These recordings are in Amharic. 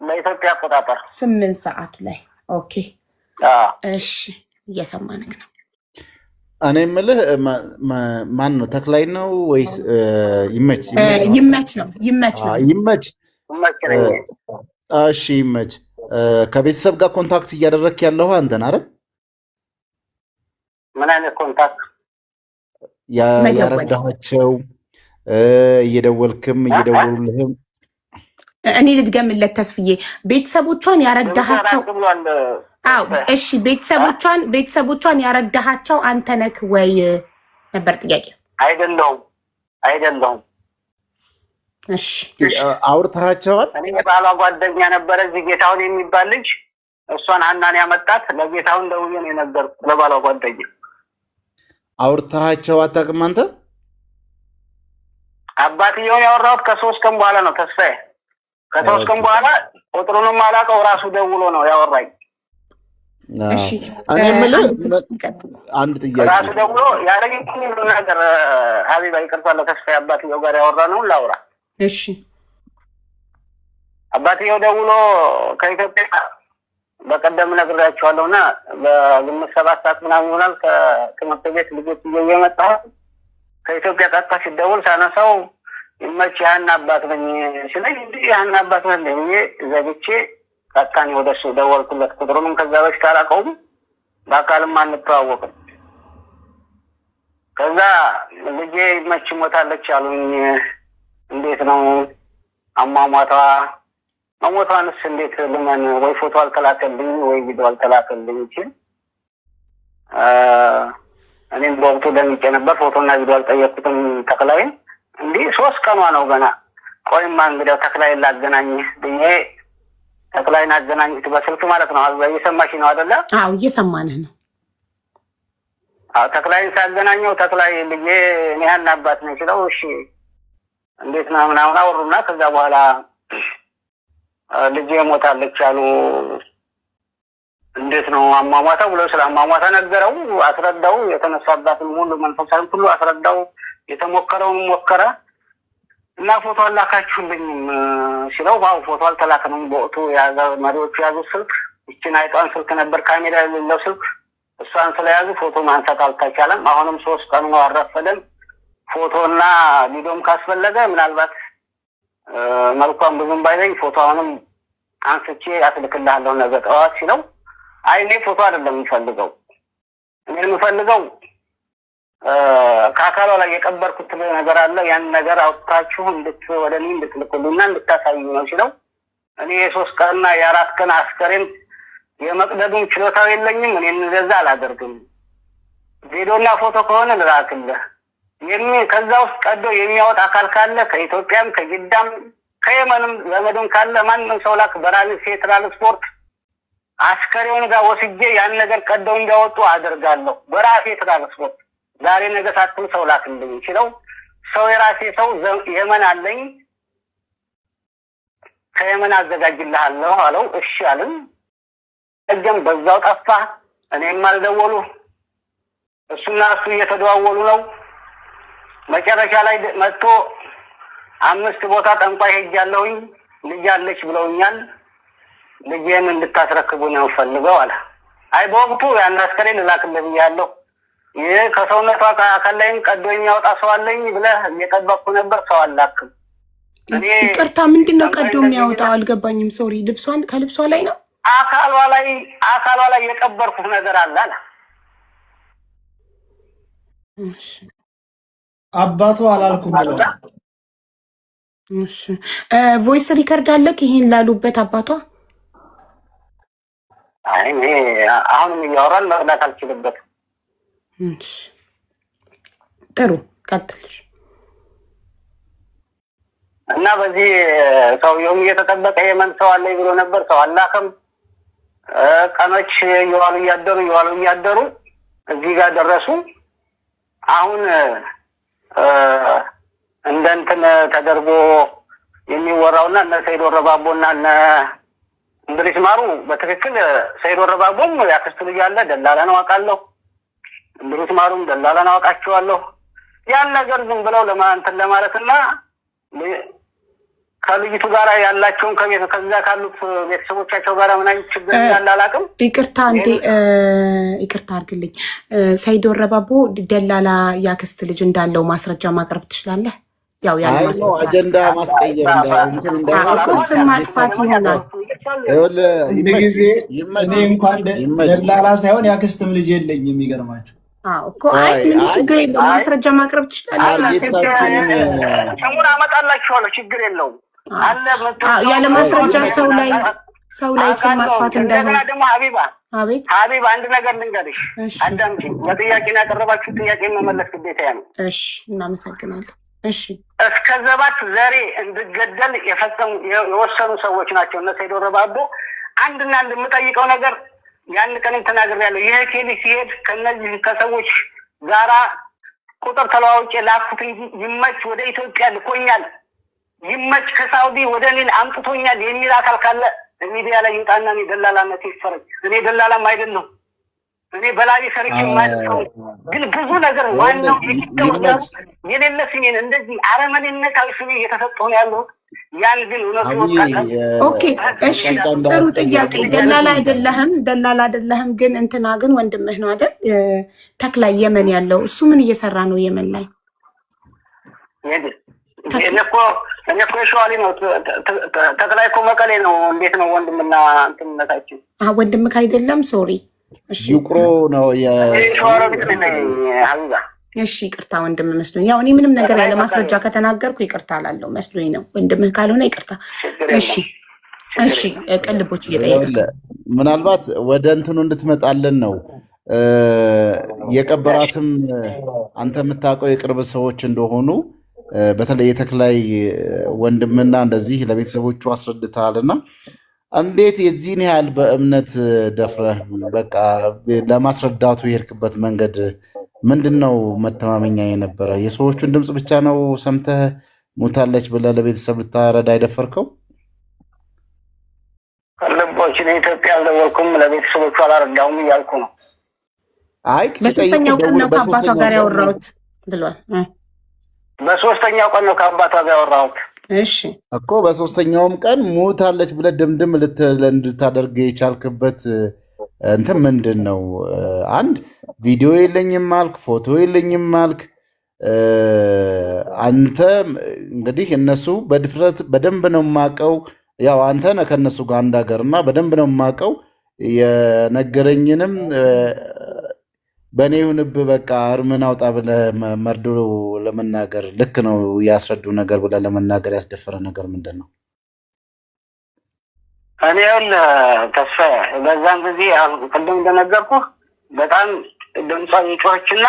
ለኢትዮጵያ አቆጣጠር 8 ሰዓት ላይ ኦኬ። እሺ እየሰማንክ ነው። እኔ የምልህ ማን ነው? ተክላይ ነው ወይስ ይመች? ይመች ነው። ይመች ነው። ይመች። እሺ ይመች። ከቤተሰብ ጋር ኮንታክት እያደረግክ ያለው አንተን አይደል? ምን አይነት ኮንታክት? ያረዳኋቸው እየደወልክም እየደወሉልህም እኔ ልድገምለት ተስፍዬ፣ ቤተሰቦቿን ያረዳሃቸው? አዎ እሺ፣ ቤተሰቦቿን ያረዳሃቸው አንተ ነህ ወይ ነበር ጥያቄ። አይደለሁም። እሺ አውርተሃቸዋል? እኔ ባሏ ጓደኛ ነበረ እዚህ ጌታውን የሚባል ልጅ፣ እሷን ሀናን ያመጣት ለጌታውን ደውዬ ነው የነገርኩት፣ ለባሏ ጓደኛ። አውርተሃቸው አታውቅም አንተ? አባትየውን ያወራሁት ከ3 ቀን በኋላ ነው ተስፋዬ። ከ3 ቀን በኋላ ቁጥሩንም አላውቀው፣ ራሱ ደውሎ ነው ያወራኝ። እሺ እኔ የምልህ አንድ ጥያቄ፣ ራሱ ደውሎ ያለኝ ነገር ሀቢባ ይቅርታ፣ ለተስፋዬ አባትየው ጋር ያወራ ነው ላውራ። እሺ አባትየው ደውሎ ከኢትዮጵያ በቀደም ነግሬያቸዋለሁና በግምት 7 ሰዓት ምናምን ይሆናል ከትምህርት ቤት ልጆች እየመጣ ከኢትዮጵያ ቀጥታ ሲደውል ሳነሳው ይመች ያን አባት ነኝ ሲለኝ ያን አባት ነኝ ብዬ ዘግቼ ቀጥታኔ ወደሱ ደወልኩለት። ቁጥሩንም ከዛ በፊት አላውቀውም፣ በአካልም አንተዋወቅም። ከዛ ልጄ ይመች ሞታለች አሉኝ። እንዴት ነው አሟሟቷ? መሞቷንስ እንዴት ልመን? ወይ ፎቶ አልተላከልኝ ወይ ቪዲዮ አልተላከልኝ ይችል እኔም በወቅቱ ደምጬ ነበር። ፎቶና ቪዲዮ አልጠየቅኩትም ተክላይን። እንዲህ 3 ቀኗ ነው ገና። ቆይማ እንግዲያው ተክላይን ላገናኝህ ብዬ ተክላይን አገናኝት በስልክ ማለት ነው። እየሰማሽ ነው አይደለ? አዎ እየሰማንህ ነው። አዎ ተክላይን ሳገናኘው ተክላይ ልጄ እኔ ያን አባት ነኝ ሲለው እሺ እንዴት ነው ምናምን አወሩና ከዛ በኋላ ልጄ ሞታለች አሉ። እንዴት ነው አሟሟታ ብሎ ስለ አሟሟታ ነገረው፣ አስረዳው። የተነሳባትን ሙሉ መንፈሳዊ ሁሉ አስረዳው። የተሞከረውን ሞከረ እና ፎቶ አላካችሁልኝም ሲለው ባው ፎቶ አልተላከንም። በወቅቱ መሪዎቹ ያዙት ስልክ እቺን አይጧን ስልክ ነበር፣ ካሜራ የሌለው ስልክ። እሷን ስለያዙ ፎቶ ማንሳት አልተቻለም። አሁንም 3 ቀን ነው አረፈደን። ፎቶና ቪዲዮም ካስፈለገ ምናልባት መልኳም ብዙም ባይለኝ ፎቶ አሁንም አንስቼ አስልክልሃለሁ ነገ ጠዋት ሲለው አይ እኔ ፎቶ አይደለም የምፈልገው፣ እኔ የምፈልገው ከአካሏ ላይ የቀበርኩት ነገር አለ፣ ያን ነገር አውጥታችሁ ወደ እኔ እንድትልኩልኝና እንድታሳዩኝ ነው ሲለው እኔ የ3 ቀንና የ4 ቀን አስከሬን የመቅደዱን ችሎታው የለኝም፣ እኔ እንደዛ አላደርግም። ቪዲዮና ፎቶ ከሆነ ልላክልህ፣ ከዛ ውስጥ ቀዶ የሚያወጣ አካል ካለ ከኢትዮጵያም ከጅዳም ከየመንም ዘመድም ካለ ማንም ሰው ላክ፣ በራሴ ትራንስፖርት አስከሬውን ጋር ወስጄ ያን ነገር ቀደው እንዲያወጡ አደርጋለሁ በራሴ ትራንስፖርት። ዛሬ ነገ ሳትል ሰው ላክልኝ ሲለው ሰው የራሴ ሰው የመን አለኝ ከየመን አዘጋጅልሃለሁ አለው። እሺ አልን። እጀም በዛው ጠፋ። እኔም አልደወሉ፣ እሱና እሱ እየተደዋወሉ ነው። መጨረሻ ላይ መጥቶ 5 ቦታ ጠንቋይ ሄጃለሁኝ ልጅ አለች ብለውኛል፣ ልጄን እንድታስረክቡ ነው ፈልገው አለ። አይ በወቅቱ ያን አስከሬን ልላክልህ ብያለሁ፣ ይሄ ከሰውነቷ አካል ላይም ቀዶ የሚያወጣ ሰው አለኝ ብለህ እየጠበቅኩ ነበር፣ ሰው አላክም። ይቅርታ ምንድነው ቀዶ የሚያወጣው? አልገባኝም። ሶሪ ከልብሷ ላይ ነው አካሏ ላይ የቀበርኩት ነገር አለ አለ። እሺ አባቱ አላልኩም ብለው እሺ ቮይስ ሪከርድ አለክ ይሄን ላሉበት አባቷ? አይ እኔ አሁንም እያወራን መብላት አልችልበትም። እሺ ጥሩ ቀጥልሽ። እና በዚህ ሰውየውም እየተጠበቀ የመን ሰው አለኝ ብሎ ነበር፣ ሰው አላከም። ቀኖች እየዋሉ እያደሩ እዚህ ጋር ደረሱ። አሁን እንደ እንትን ተደርጎ የሚወራውና እነ ሰይድ ወረባቦና እነ እንድሪስ ማሩ በትክክል ሰይድ ወረባቦም ያክስቱ ልጅ አለ ደላላ ነው አውቃለሁ፣ እንድሪስ ማሩም ደላላ ነው አውቃቸዋለሁ። ያን ነገር ዝም ብለው እንትን ለማለትና ከልጅቱ ጋር ያላቸውን ከዛ ካሉት ቤተሰቦቻቸው ጋር ምን አይነት ችግር እንዳለ አላውቅም። ይቅርታ አድርግልኝ። ሰይድ ወረባቦ ደላላ ያክስት ልጅ እንዳለው ማስረጃ ማቅረብ ትችላለህ? ያው ያለ ማስረጃ አጀንዳ ማስቀየር እኮ ስም ማጥፋት ይሆናል። ጊዜ እኔ እንኳን ደላላ ሳይሆን ያክስትም ልጅ የለኝም። የሚገርማቸው እኮ ምንም ችግር የለውም። ማስረጃ ማቅረብ ትችላለህ። ስሙን አመጣላችኋለሁ፣ ችግር የለውም። ያለ ማስረጃ ሰው ላይ ስም ማጥፋት እንዳይሆን። ደግሞ ሀቢባ አንድ ነገር ልንገርሽ፣ አዳምጪኝ። በጥያቄ ነው ያቀረባችሁ፣ ጥያቄ መመለስ ግዴታ ነው። እሺ፣ እናመሰግናለን። እሺ፣ እስከ 7 ዘሬ እንድገደል የወሰኑ ሰዎች ናቸው እነ ሰይድ ወረባቦ። አንድና አንድ የምጠይቀው ነገር ያን ቀንም ተናግሬያለሁ። ይሄ ቴሊ ሲሄድ ከነዚህ ከሰዎች ጋራ ቁጥር ተለዋውጬ ላኩት እንጂ ይመች ወደ ኢትዮጵያ ልኮኛል፣ ይመች ከሳውዲ ወደ እኔ አምጥቶኛል የሚል አካል ካለ ሚዲያ ላይ ይውጣና እኔ ደላላነት ይፈረጅ። እኔ ደላላም አይደለሁ። እኔ በላቢ ሰርቼ ማለት ነው። ግን ብዙ ነገር ዋናው የሌለ ስሜን እንደዚህ አረመኔነታዊ ስሜ እየተሰጠሁ ነው ያለው። ያን ግን እውነቱ ወጣ። ኦኬ፣ እሺ፣ ጥሩ ጥያቄ። ደላላ አይደለህም። ግን እንትና ግን ወንድምህ ነው አይደል? ተክላይ የመን ያለው እሱ ምን እየሰራ ነው የመን ላይ? እኔ እኮ ሸዋሊ ነው። ተክላይ እኮ መቀሌ ነው። እንዴት ነው ወንድምና እንትነታችን? ወንድምህ አይደለም። ሶሪ፣ ይቁሮ ነው የሸዋሮቢት ነኝ ሀቢባ። እሺ፣ ይቅርታ ወንድም መስሎኝ። ያው እኔ ምንም ነገር ያለ ማስረጃ ከተናገርኩ ይቅርታ አላለው መስሎኝ ነው። ወንድምህ ካልሆነ ይቅርታ። እሺ፣ ቅልቦች እየጠየቀ ምናልባት ወደ እንትኑ እንድትመጣለን ነው። የቀበራትም አንተ የምታውቀው የቅርብ ሰዎች እንደሆኑ በተለይ የተክላይ ወንድምና እንደዚህ ለቤተሰቦቹ አስረድተሃልና እንዴት የዚህን ያህል በእምነት ደፍረህ በቃ ለማስረዳቱ የሄድክበት መንገድ ምንድን ነው? መተማመኛ የነበረ የሰዎቹን ድምፅ ብቻ ነው ሰምተህ ሞታለች ብለህ ለቤተሰብ ልታረዳ አይደፈርከው? ልቦች ለኢትዮጵያ አልደወልኩም፣ ለቤተሰቦቹ አላረዳሁም እያልኩ ነው። በሶስተኛው ቀን ነው ከአባቷ ጋር ያወራሁት ብሏል። በሶስተኛው ቀን ነው ከአባቷ ጋር ያወራሁት። እሺ እኮ በሶስተኛውም ቀን ሞታለች ብለህ ድምድም እንድታደርግ የቻልክበት እንትን ምንድን ነው? አንድ ቪዲዮ የለኝም አልክ፣ ፎቶ የለኝም አልክ። አንተ እንግዲህ እነሱ በድፍረት በደንብ ነው የማውቀው፣ ያው አንተ ነህ ከእነሱ ጋር አንድ ሀገር እና በደንብ ነው የማውቀው። የነገረኝንም በእኔ ይሁንብህ በቃ እርምን አውጣ ብለህ መርዶ ለመናገር ልክ ነው ያስረዱ ነገር ብለህ ለመናገር ያስደፈረ ነገር ምንድን ነው? እኔ ተስፋ በዛን ጊዜ ቅድም እንደነገርኩህ በጣም ድምጿ የጮኸችና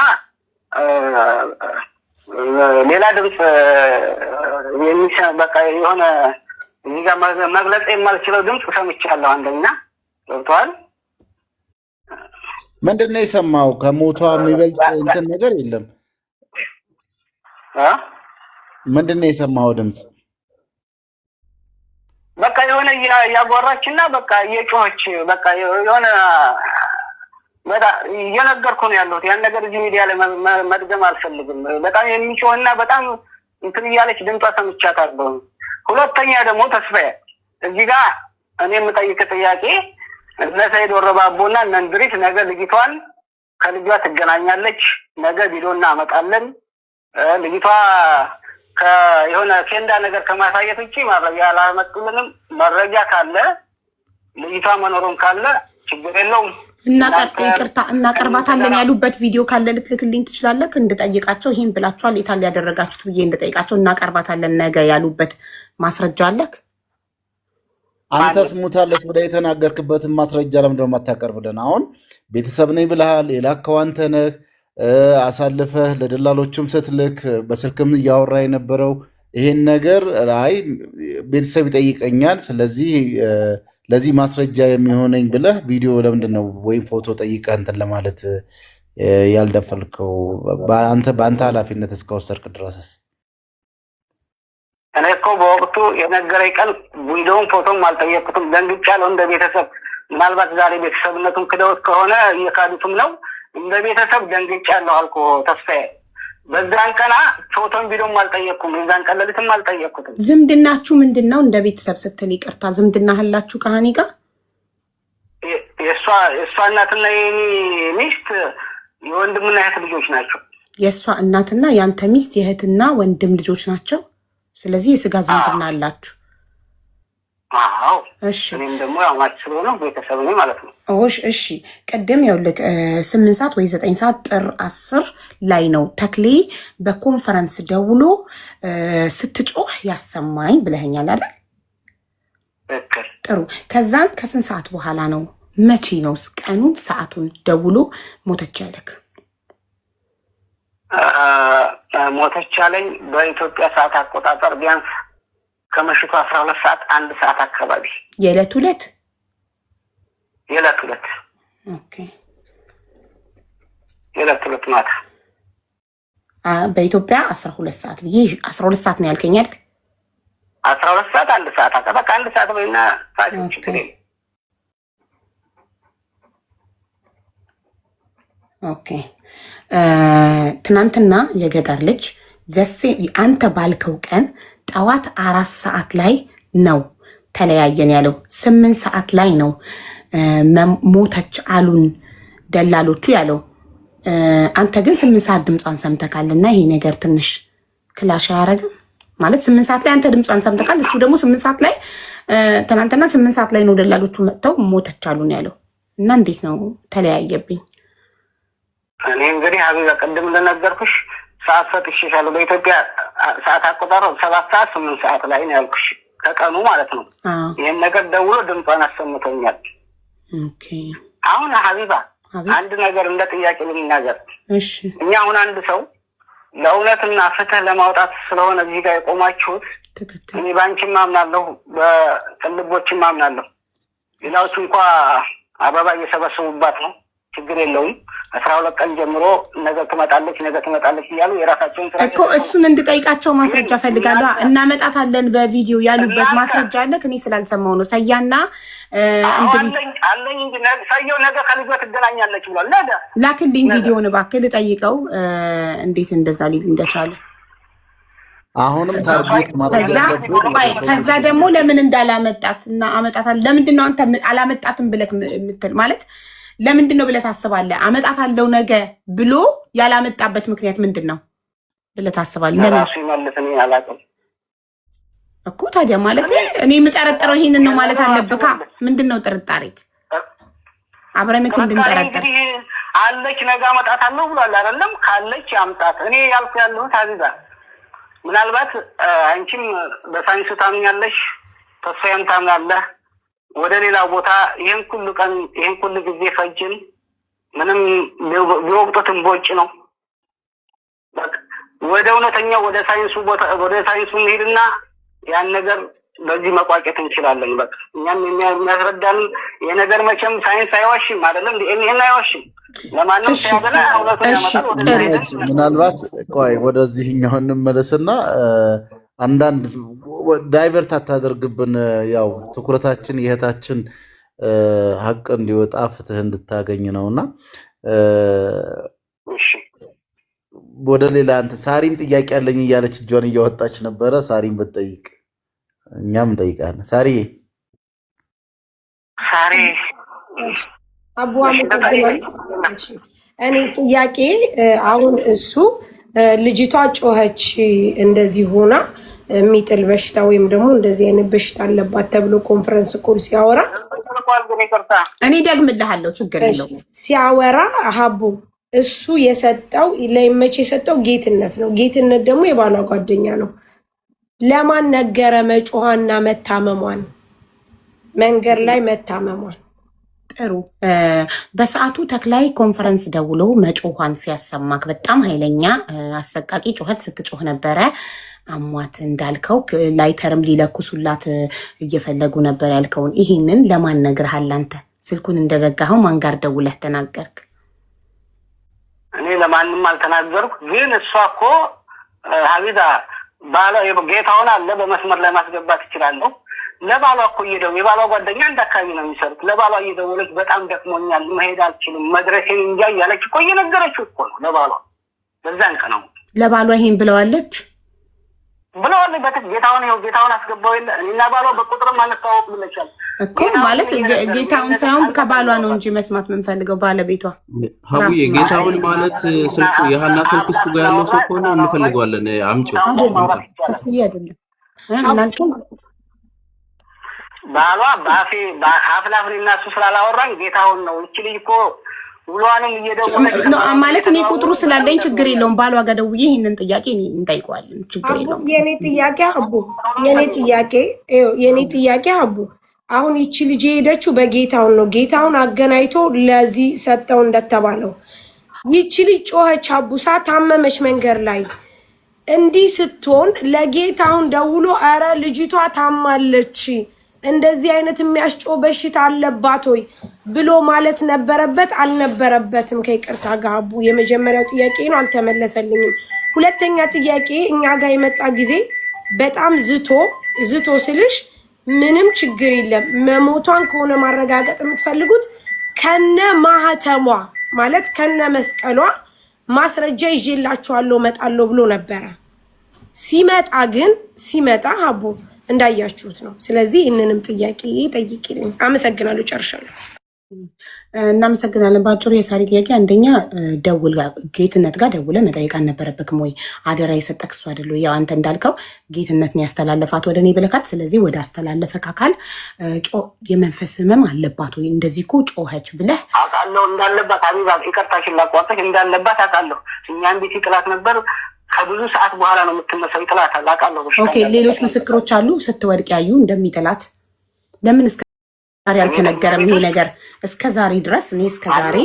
ሌላ ድምፅ በቃ የሆነ እዚህ ጋር መግለጽ የማልችለው ድምፅ ሰምቻለሁ። አንደኛ ገብቶሃል? ምንድን ነው የሰማው? ከሞቷ የሚበልጥ እንትን ነገር የለም። ምንድን ነው የሰማው ድምፅ? በቃ የሆነ እያጓራችና በቃ እየጮኸች በቃ የሆነ በጣም እየነገርኩ ነው ያለሁት። ያን ነገር እዚህ ሚዲያ ላይ መድገም አልፈልግም። በጣም የሚጮህና በጣም እንትን እያለች ድምጧ ሰምቻታለሁ። ሁለተኛ ደግሞ ተስፋዬ እዚህ ጋር እኔ የምጠይቅ ጥያቄ እነ ሰይድ ወረባቦና እነ እንድሪስ ነገ ልጅቷን ከልጇ ትገናኛለች። ነገ ቪዲዮ እናመጣለን። ልጅቷ የሆነ ኬንዳ ነገር ከማሳየት ውጭ መረጃ አላመጡልንም። መረጃ ካለ ልጅቷ መኖሩን ካለ ችግር የለውም። ይቅርታ እናቀርባታለን ያሉበት ቪዲዮ ካለ ልትልክልኝ ትችላለህ? እንድጠይቃቸው ይሄን ብላችኋል የታል ያደረጋችሁት ብዬ እንድጠይቃቸው። እናቀርባታለን ነገ ያሉበት ማስረጃ አለክ? አንተስ ሙታለች ብለህ የተናገርክበትን ማስረጃ ለምንድን ነው የማታቀርብልን? አሁን ቤተሰብ ነኝ ብለሃል። የላከው አንተ ነህ። አሳልፈህ ለደላሎችም ስትልክ በስልክም እያወራ የነበረው ይሄን ነገር አይ ቤተሰብ ይጠይቀኛል፣ ስለዚህ ለዚህ ማስረጃ የሚሆነኝ ብለህ ቪዲዮ ለምንድን ነው ወይም ፎቶ ጠይቀህ እንትን ለማለት ያልደፈልከው? በአንተ ኃላፊነት እስከወሰድክ ድረስስ? እኔ እኮ በወቅቱ የነገረኝ ቀን ቪዲዮውን ፎቶም አልጠየቅኩትም። ደንግጫለሁ እንደ ቤተሰብ። ምናልባት ዛሬ ቤተሰብነቱን ክደውት ከሆነ እየካዱትም ነው። እንደ ቤተሰብ ደንግጫለሁ አልኩህ ተስፋዬ። በዛን ቀና ፎቶን ቪዲዮም አልጠየቅኩም። የዛን ቀን ሌሊትም አልጠየቅኩትም። ዝምድናችሁ ምንድነው? እንደ ቤተሰብ ስትል ይቅርታ፣ ዝምድና አላችሁ ከሃኒ ጋር? የእሷ እናትና የኔ ሚስት የወንድምና የእህት ልጆች ናቸው። የእሷ እናትና የአንተ ሚስት የእህትና ወንድም ልጆች ናቸው። ስለዚህ የስጋ ዝምድና አላችሁ። አዎ እሺ። እኔም ደግሞ ያው ማች ስለሆነ ቤተሰብ ነኝ ማለት ነው። እሺ ቅድም ያውልክ 8 ሰዓት ወይ 9 ሰዓት ጥር 10 ላይ ነው ተክሌ በኮንፈረንስ ደውሎ ስትጮህ ያሰማኝ ብለኸኛል አይደል? ጥሩ። ከዛን ከስንት ሰዓት በኋላ ነው መቼ ነው ቀኑን ሰዓቱን ደውሎ ሞተች ያለክ? ሞተች ያለኝ በኢትዮጵያ ሰዓት አቆጣጠር ቢያንስ ከመሽቱ 12 ሰዓት 1 ሰዓት አካባቢ የዕለት ሁለት ኦኬ የዕለት ሁለት ማታ በኢትዮጵያ 12 ሰዓት ብዬ 12 ሰዓት ነው ያልከኝ አይደል? 12 ሰዓት 1 ሰዓት አካባቢ 1 ሰዓት በይና ታች ትግሬ ኦኬ። ትናንትና የገጠር ልጅ ዘሴ አንተ ባልከው ቀን ጠዋት 4 ሰዓት ላይ ነው ተለያየን ያለው። 8 ሰዓት ላይ ነው ሞተች አሉን ደላሎቹ ያለው። አንተ ግን 8 ሰዓት ድምጿን ሰምተካልና ይሄ ነገር ትንሽ ክላሽ አያረግም ማለት? 8 ሰዓት ላይ አንተ ድምጿን ሰምተካል፣ እሱ ደግሞ 8 ሰዓት ላይ ትናንትና 8 ሰዓት ላይ ነው ደላሎቹ መጥተው ሞተች አሉን ያለው። እና እንዴት ነው ተለያየብኝ? እኔ እንግዲህ ሀቢባ ቅድም እንደነገርኩሽ ሰዓት ሰጥቼሻለሁ። በኢትዮጵያ ሰዓት አቆጣጠር 7 ሰዓት 8 ሰዓት ላይ ነው ያልኩሽ፣ ከቀኑ ማለት ነው። ይህን ነገር ደውሎ ድምጿን አሰምቶኛል። ኦኬ። አሁን ሀቢባ አንድ ነገር እንደ ጥያቄ ልናገር። እሺ። እኛ አሁን አንድ ሰው ለእውነትና ፍትህ ለማውጣት ስለሆነ እዚህ ጋር የቆማችሁት፣ እኔ በአንቺም አምናለሁ፣ በቅልቦችም አምናለሁ። ሌላዎቹ እንኳ አበባ እየሰበሰቡባት ነው፣ ችግር የለውም። 12 ቀን ጀምሮ ነገ ትመጣለች እያሉ የራሳቸውን ስራ እኮ እሱን እንድጠይቃቸው ማስረጃ ፈልጋለሁ። እናመጣታለን በቪዲዮ ያሉበት ማስረጃ አለ። እኔ ስላልሰማው ነው። ሰያና እንድሪስ አለኝ እንጂ ሰየው ነገ ከልጇ ትገናኛለች ብሏል። ነገ ላክልኝ ቪዲዮውን እባክህ ልጠይቀው እንዴት እንደዛ ሊል እንደቻለ። አሁንም ታርጌት ማለት ከዛ ደግሞ ለምን እንዳላመጣት እና አመጣታለሁ። ለምንድን ነው አንተ አላመጣትም ብለህ የምትል ማለት ለምንድን ነው ብለህ ታስባለህ? አመጣታለሁ ነገ ብሎ ያላመጣበት ምክንያት ምንድን ነው ብለህ ታስባለህ? ለምን እኮ ታዲያ ማለት እኔ የምጠረጥረው ይሄንን ነው ማለት አለብካ። ምንድን ነው ጥርጣሬ? አብረንክ እንድንጠረጥር አለች ነገ አመጣታለሁ ብሏል አይደለም? ካለች ያምጣት። እኔ ያልኩ ያለሁት አዚዛ፣ ምናልባት አንቺም በሳይንሱ ታምኛለሽ፣ ተስፋዬም ታምናለህ። ወደ ሌላ ቦታ ይሄን ሁሉ ጊዜ ፈጅን ምንም ቢወቅጡትም ቦጭ ነው። ወደ እውነተኛው ወደ ሳይንሱ ሄድና ያን ነገር በዚህ መቋጨት እንችላለን። በቃ እኛም የሚያስረዳን የነገር መቼም ሳይንስ አይዋሽም አይደለም? ይሄን አይዋሽም። ለማንም ሲያገና እውነቱን ያመጣል። ምናልባት ቆይ ወደዚህኛው እንመለስና አንዳንድ ዳይቨርት አታደርግብን። ያው ትኩረታችን የእህታችን ሀቅ እንዲወጣ ፍትህ እንድታገኝ ነውና ወደ ሌላ አንተ ሳሪም ጥያቄ ያለኝ እያለች እጇን እያወጣች ነበረ። ሳሪም ብትጠይቅ እኛም እንጠይቃለን። ሳሪ እኔ ጥያቄ አሁን እሱ ልጅቷ ጮኸች እንደዚህ ሆና የሚጥል በሽታ ወይም ደግሞ እንደዚህ አይነት በሽታ አለባት ተብሎ ኮንፈረንስ ኮል ሲያወራ እኔ ደግምልሃለሁ፣ ችግር የለውም ሲያወራ ሀቡ እሱ የሰጠው ለይመች የሰጠው ጌትነት ነው። ጌትነት ደግሞ የባሏ ጓደኛ ነው። ለማን ነገረ መጮሃና መታመሟን መንገድ ላይ መታመሟን? ጥሩ። በሰዓቱ ተክላይ ኮንፈረንስ ደውሎ መጮኋን ሲያሰማክ በጣም ኃይለኛ አሰቃቂ ጩኸት ስትጮህ ነበረ። አሟት እንዳልከው ላይተርም ሊለኩሱላት እየፈለጉ ነበር ያልከውን ይሄንን ለማን ነግረሃል አንተ? ስልኩን እንደዘጋኸው ማን ጋር ደውለህ ተናገርክ? እኔ ለማንም አልተናገርኩ። ግን እሷ እኮ ሀቢዛ ባሏ ጌታውን አለ በመስመር ላይ ማስገባት ይችላለሁ። ለባሏ እኮ እየደወለች የባሏ ጓደኛ አንድ አካባቢ ነው የሚሰሩት። ለባሏ እየደወለች በጣም ደክሞኛል፣ መሄድ አልችልም፣ መድረሴን እንጃ እያለች እኮ እየነገረችው እኮ ነው ለባሏ። በዛን ቀን ነው ለባሏ ይሄን ብለዋለች ጌታውን አስገባው የለ እኔና ባሏ በቁጥርም አንተዋወቅ ብለሻል እኮ ማለት ጌታውን ሳይሆን ከባሏ ነው እንጂ መስማት የምንፈልገው ባለቤቷ ሀቡዬ ጌታውን ማለት ስልኩ የሀና ስልክ እሱ ጋር ያለው ሰው ከሆነ እንፈልገዋለን አምጪው ተስፍዬ አይደለም ምናልከኝ ባሏ አፍላፍሪና እሱ ስላላወራን ጌታውን ነው እቺ ልጅ እኮ ውሏንም እየደወለች ማለት እኔ ቁጥሩ ስላለኝ ችግር የለውም ባሏ ጋር ደውዬ ይሄንን ጥያቄ እንጠይቀዋለን ችግር የለውም የኔ ጥያቄ አቡ አሁን ይቺ ልጅ ሄደችው በጌታውን ነው ጌታውን አገናኝቶ ለዚህ ሰጠው እንደተባለው ይቺ ልጅ ጮኸች አቡሳ ታመመች መንገድ ላይ እንዲህ ስትሆን ለጌታውን ደውሎ አረ ልጅቷ ታማለች እንደዚህ አይነት የሚያስጮህ በሽታ አለባት ወይ ብሎ ማለት ነበረበት አልነበረበትም? ከይቅርታ ጋር አቡ የመጀመሪያው ጥያቄ ነው አልተመለሰልኝም። ሁለተኛ ጥያቄ እኛ ጋር የመጣ ጊዜ በጣም ዝቶ ስልሽ ምንም ችግር የለም መሞቷን ከሆነ ማረጋገጥ የምትፈልጉት ከነ ማህተሟ ማለት ከነ መስቀሏ ማስረጃ ይዤላችኋለሁ እመጣለሁ ብሎ ነበረ። ሲመጣ አቡ እንዳያችሁት ነው። ስለዚህ እነንም ጥያቄ ጠይቂልኝ። አመሰግናለሁ። ጨርሻለሁ። እናመሰግናለን። በአጭሩ የሳሪ ጥያቄ አንደኛ ጌትነት ጋር ደውለ መጠየቅ አልነበረብክም ወይ? አደራ የሰጠክ እሱ አይደለ? ያው አንተ እንዳልከው ጌትነትን ያስተላለፋት ወደ እኔ ብለካት። ስለዚህ ወደ አስተላለፈክ አካል የመንፈስ ህመም አለባት ወይ እንደዚህ እኮ ጮኸች ብለህ አውቃለሁ እንዳለባት አቢባ ይቅርታሽን ላቋርጥሽ እንዳለባት አውቃለሁ። እኛ እንዴት ይጥላት ነበር ከብዙ ሰዓት በኋላ ነው የምትነሳው። ይጥላታል አውቃለሁ። ኦኬ ሌሎች ምስክሮች አሉ ስትወድቅ ያዩ እንደሚጥላት። ለምን እስከ ዛሬ አልተነገረም ይሄ ነገር? እስከ ዛሬ ድረስ እኔ እስከ ዛሬ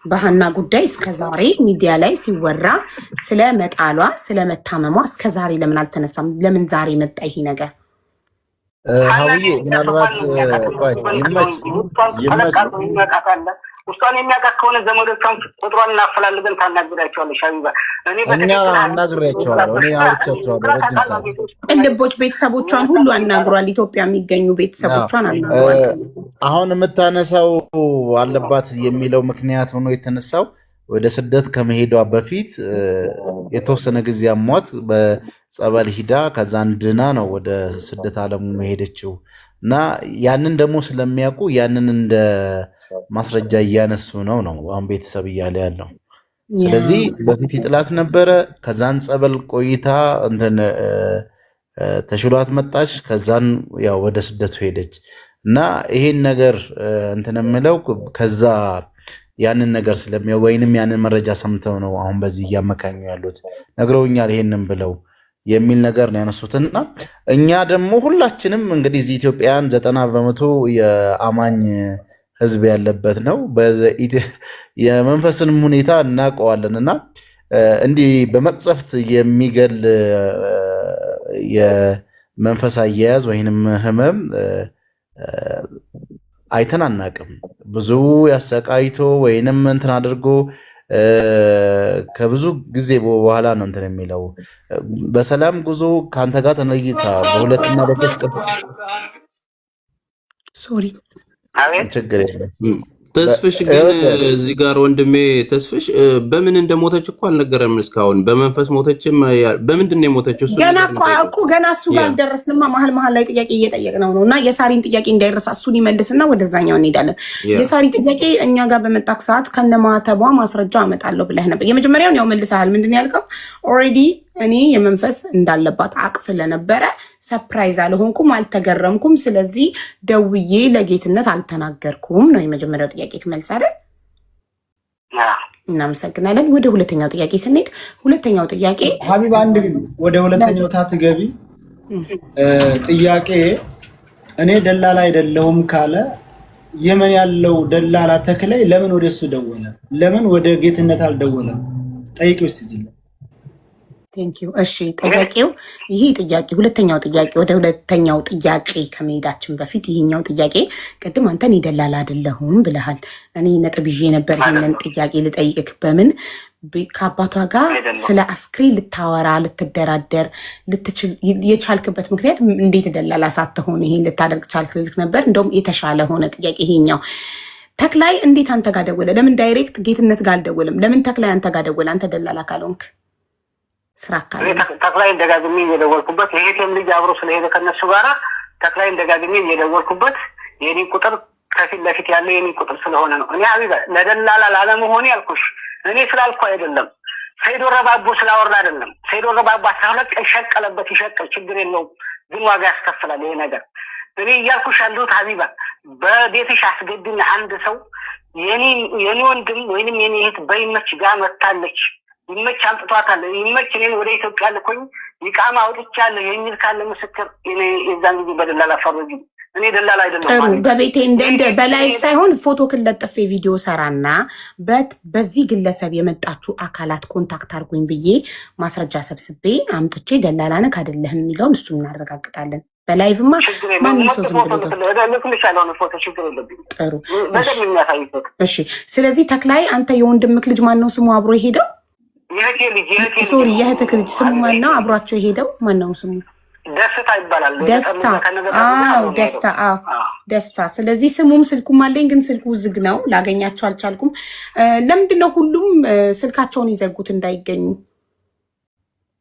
በሀና ጉዳይ እስከ ዛሬ ሚዲያ ላይ ሲወራ ስለ መጣሏ ስለ መታመሟ እስከ ዛሬ ለምን አልተነሳም? ለምን ዛሬ መጣ ይሄ ነገር? ሀውዬ ምናልባት ውስጧን የሚያውቃት ከሆነ ዘመዶቿን ቁጥሯን እናፈላልገን ታናግዳቸዋለሽ። አቢባ እኛ አናግሬያቸዋለሁ። እኔ አውርቻቸዋለሁ ረጅም ሰዓት። ቅልቦች ቤተሰቦቿን ሁሉ አናግሯል። ኢትዮጵያ የሚገኙ ቤተሰቦቿን አናግሯል። አሁን የምታነሳው አለባት የሚለው ምክንያት ሆኖ የተነሳው ወደ ስደት ከመሄዷ በፊት የተወሰነ ጊዜ አሟት በጸበል ሂዳ ከዛን ድና ነው ወደ ስደት ዓለሙ መሄደችው እና ያንን ደግሞ ስለሚያውቁ ያንን እንደ ማስረጃ እያነሱ ነው አሁን ቤተሰብ እያለ ያለው። ስለዚህ በፊት ይጥላት ነበረ። ከዛን ጸበል ቆይታ እንትን ተሽሏት መጣች። ከዛን ያው ወደ ስደቱ ሄደች እና ይሄን ነገር እንትን የምለው ከዛ ያንን ነገር ስለሚያው ወይንም ያንን መረጃ ሰምተው ነው አሁን በዚህ እያመካኙ ያሉት ነግረውኛል ይሄንን ብለው የሚል ነገር ነው ያነሱትና እኛ ደግሞ ሁላችንም እንግዲህ እዚህ ኢትዮጵያን 90% የአማኝ ህዝብ ያለበት ነው። የመንፈስንም ሁኔታ እናውቀዋለን እና እንዲህ በመቅሰፍት የሚገል የመንፈስ አያያዝ ወይንም ህመም አይተን አናቅም። ብዙ ያሰቃይቶ ወይንም እንትን አድርጎ ከብዙ ጊዜ በኋላ ነው እንትን የሚለው በሰላም ጉዞ ከአንተ ጋር ተለይታ በሁለትና በሶስት ሶሪ ችግር የለም። ተስፍሽ ግን እዚህ ጋር ወንድሜ ተስፍሽ በምን እንደሞተች እኮ አልነገረም እስካሁን። በመንፈስ ሞተችም በምንድን ነው የሞተችው? ገና እኮ ገና እሱ ጋር አልደረስንማ። መሀል ላይ ጥያቄ እየጠየቅነው ነው እና የሳሪን ጥያቄ እንዳይረሳ እሱን ይመልስና ወደዛኛው እንሄዳለን። የሳሪ ጥያቄ እኛ ጋር በመጣክ ሰዓት ከነማተቧ ማስረጃ አመጣለሁ ብለህ ነበር። የመጀመሪያውን ያው መልሰሃል። ምንድን ያልከው? ኦልሬዲ እኔ የመንፈስ እንዳለባት አቅ ስለነበረ ሰፕራይዝ አልሆንኩም፣ አልተገረምኩም። ስለዚህ ደውዬ ለጌትነት አልተናገርኩም ነው የመጀመሪያው ጥያቄ። መልስ አይደል? እናመሰግናለን። ወደ ሁለተኛው ጥያቄ ስንሄድ ሁለተኛው ጥያቄ ሀቢባ አንድ ጊዜ ወደ ሁለተኛው ታትገቢ ጥያቄ እኔ ደላላ አይደለሁም ካለ የመን ያለው ደላላ ተክላይ ለምን ወደ እሱ ደወለ? ለምን ወደ ጌትነት አልደወለም? ጠይቂ ውስጥ ይዝለ ቴንኪዩ። እሺ ጥያቄው ይሄ ጥያቄ ሁለተኛው ጥያቄ ወደ ሁለተኛው ጥያቄ ከመሄዳችን በፊት ይሄኛው ጥያቄ ቅድም አንተን ይደላል አይደለሁም ብለሃል። እኔ ነጥብ ይዤ ነበር ይሄንን ጥያቄ ልጠይቅህ። በምን ከአባቷ ጋር ስለ አስክሬን ልታወራ ልትደራደር ልትችል የቻልክበት ምክንያት እንዴት ደላላ ሳትሆን ይሄን ልታደርግ ቻልክ ልልክ ነበር። እንደውም የተሻለ ሆነ ጥያቄ ይሄኛው። ተክላይ እንዴት አንተ ጋር ደወለ? ለምን ዳይሬክት ጌትነት ጋር አልደወለም? ለምን ተክላይ አንተ ጋር ደወለ? አንተ ደላላ ካልሆንክ ስራ ካለ ተክላይ ደጋግሜ እየደወልኩበት የሄቴም ልጅ አብሮ ስለሄደ ከነሱ ጋራ ተክላይ ደጋግሜ እየደወልኩበት የኔ ቁጥር ከፊት ለፊት ያለ የኔ ቁጥር ስለሆነ ነው። እኔ ሀቢባ ለደላላ ላለመሆን ያልኩሽ እኔ ስላልኩ አይደለም። ሰይድ ወረባቦ ስላወራ አይደለም። ሰይድ ወረባቦ 12 ቀን ሸቀለበት ይሸቀል ችግር የለውም፣ ግን ዋጋ ያስከፍላል ይሄ ነገር። እኔ እያልኩሽ ያለሁት ሀቢባ በቤትሽ አስገድና አንድ ሰው የኔ ወንድም ወይንም የኔ እህት በይመች ጋር መታለች ይመች አምጥቷታል ይመች እኔን ወደ ኢትዮጵያ ልኮኝ ይቃማ አውጥቻለሁ የሚል ካለ ምስክር እኔ የዛን ጊዜ በደላላ ፈርጁ። እኔ ደላላ አይደለም። በቤቴ እንደ በላይፍ ሳይሆን ፎቶ ክለጥፌ ቪዲዮ ሰራና በዚህ ግለሰብ የመጣችሁ አካላት ኮንታክት አድርጉኝ ብዬ ማስረጃ ሰብስቤ አምጥቼ ደላላ ነህ አይደለህም የሚለውን እሱ እናረጋግጣለን። በላይቭማ ማንም ሰው ዝም ብሎ ጥሩ። እሺ ስለዚህ ተክላይ አንተ የወንድምክ ልጅ ማነው ስሙ አብሮ የሄደው? ሶሪ የእህትክ ልጅ ስሙ ማነው አብሯቸው የሄደው? ማነው ስሙ? ደስታ ይባላል። ደስታ። አዎ ደስታ። አዎ ደስታ። ስለዚህ ስሙም ስልኩም አለኝ፣ ግን ስልኩ ዝግ ነው፣ ላገኛቸው አልቻልኩም። ለምንድነው ሁሉም ስልካቸውን ይዘጉት እንዳይገኙ?